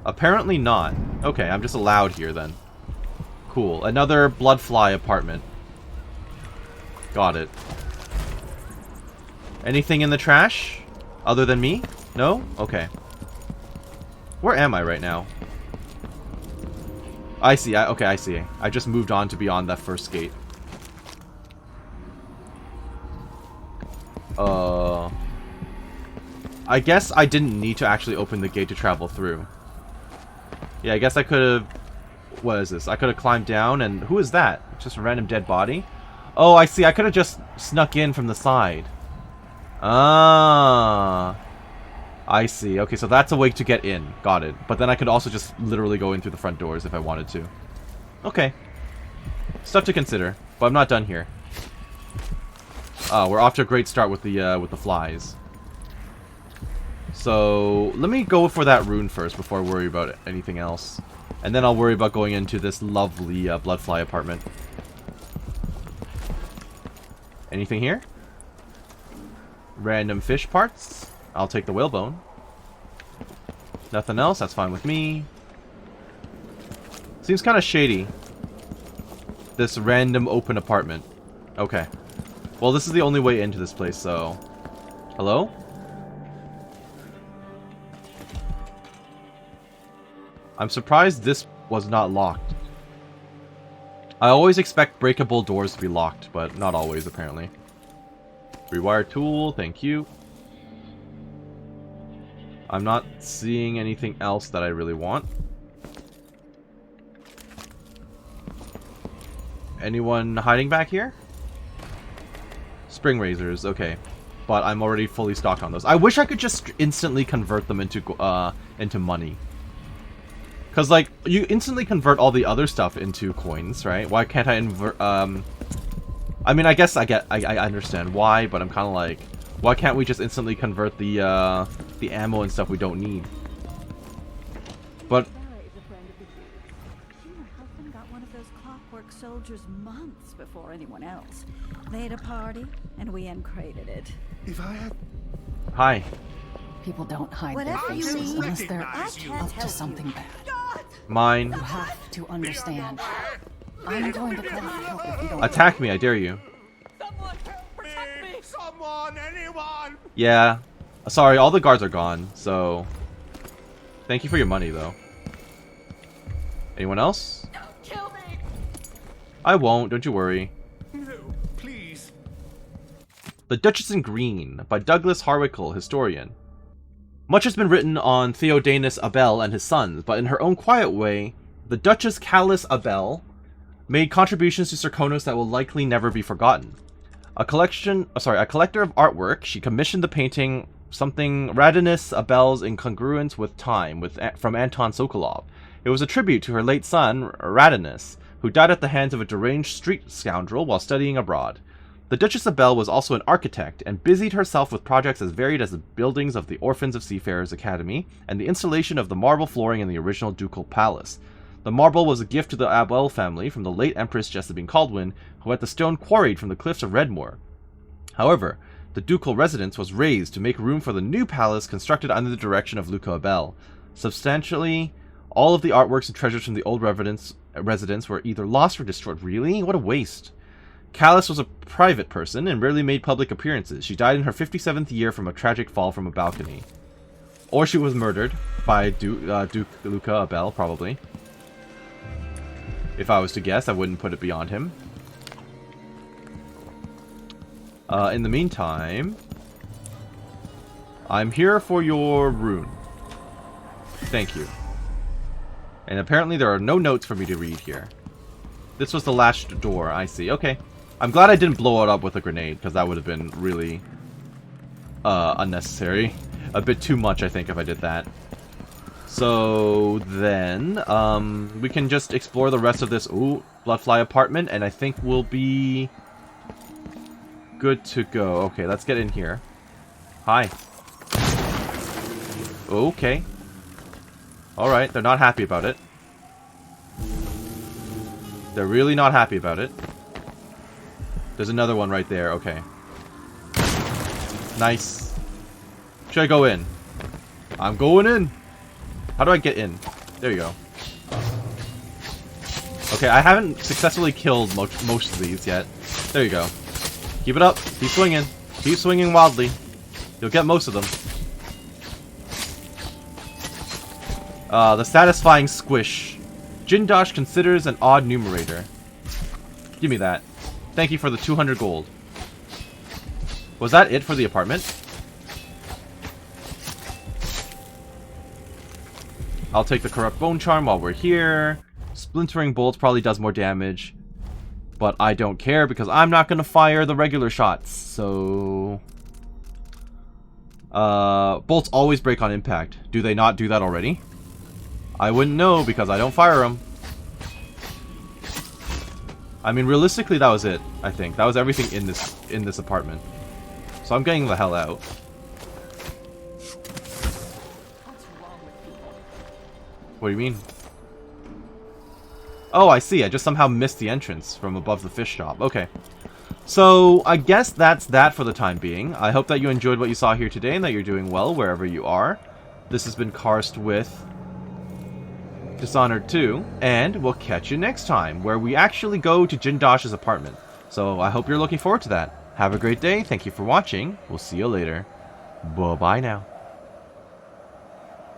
Apparently not. Okay, I'm just allowed here then. Cool. Another bloodfly apartment. Got it. Anything in the trash? Other than me? No? Okay. Where am I right now? I see. Okay, I see. I just moved on to beyond that first gate. I guess I didn't need to actually open the gate to travel through. Yeah, I guess I could have... What is this? I could have climbed down and... Who is that? Just a random dead body? Oh, I see. I could have just snuck in from the side. Ah... I see. Okay, so that's a way to get in. Got it. But then I could also just literally go in through the front doors if I wanted to. Okay. Stuff to consider. But I'm not done here. We're off to a great start with the flies. So, let me go for that rune first before I worry about anything else. And then I'll worry about going into this lovely bloodfly apartment. Anything here? Random fish parts? I'll take the whalebone. Nothing else? That's fine with me. Seems kind of shady. This random open apartment. Okay. Well, this is the only way into this place, so... Hello? I'm surprised this was not locked. I always expect breakable doors to be locked, but not always, apparently. Rewire tool, thank you. I'm not seeing anything else that I really want. Anyone hiding back here? Spring razors, okay. But I'm already fully stocked on those. I wish I could just instantly convert them into money. Because, like, you instantly convert all the other stuff into coins, right? Why can't I invert, I mean, I guess I understand why, but I'm kind of like, why can't we just instantly convert the ammo and stuff we don't need? But... She and her husband got one of those Clockwork soldiers months before anyone else. They had a party, and we uncrated it. If I had... Hi. People don't hide Whatever their you faces need, unless they're I can't up to help something you. bad. Mine. You have to understand. I'm going to call for help if you don't. Attack me, I dare you. Someone, anyone! Yeah. Sorry, all the guards are gone, so... Thank you for your money, though. Anyone else? Don't kill me! I won't, don't you worry. No, please. The Duchess in Green, by Douglas Harwickle, historian. Much has been written on Theodanis Abel and his sons, but in her own quiet way, the Duchess Callis Abel made contributions to Serkonos that will likely never be forgotten. A collector of artwork, she commissioned the painting something Radinus Abel's Incongruence with Time from Anton Sokolov. It was a tribute to her late son, Radinus, who died at the hands of a deranged street scoundrel while studying abroad. The Duchess Abel was also an architect, and busied herself with projects as varied as the buildings of the Orphans of Seafarers Academy, and the installation of the marble flooring in the original ducal palace. The marble was a gift to the Abel family from the late Empress Jessamine Caldwin, who had the stone quarried from the cliffs of Redmoor. However, the ducal residence was razed to make room for the new palace constructed under the direction of Luca Abel. Substantially, all of the artworks and treasures from the old residence were either lost or destroyed. Really? What a waste. Callis was a private person and rarely made public appearances. She died in her 57th year from a tragic fall from a balcony. Or she was murdered by Duke Luca Abel, probably. If I was to guess, I wouldn't put it beyond him. In the meantime, I'm here for your rune. Thank you. And apparently there are no notes for me to read here. This was the last door, I see. Okay. I'm glad I didn't blow it up with a grenade, because that would have been really unnecessary. A bit too much, I think, if I did that. So then, we can just explore the rest of this Bloodfly apartment, and I think we'll be good to go. Okay, let's get in here. Hi. Okay. Alright, they're not happy about it. They're really not happy about it. There's another one right there. Okay. Nice. Should I go in? I'm going in. How do I get in? There you go. Okay, I haven't successfully killed most of these yet. There you go. Keep it up. Keep swinging. Keep swinging wildly. You'll get most of them. The satisfying squish. Jindosh considers an odd numerator. Give me that. Thank you for the 200 gold. Was that it for the apartment? I'll take the Corrupt Bone Charm while we're here. Splintering Bolts probably does more damage. But I don't care because I'm not going to fire the regular shots. So... bolts always break on impact. Do they not do that already? I wouldn't know because I don't fire them. I mean, realistically, that was it, I think. That was everything in this apartment. So I'm getting the hell out. What do you mean? Oh, I see. I just somehow missed the entrance from above the fish shop. Okay. So, I guess that's that for the time being. I hope that you enjoyed what you saw here today and that you're doing well wherever you are. This has been Karst with Dishonored 2, and we'll catch you next time, where we actually go to Jindosh's apartment. So I hope you're looking forward to that. Have a great day, thank you for watching, we'll see you later. Bye-bye now.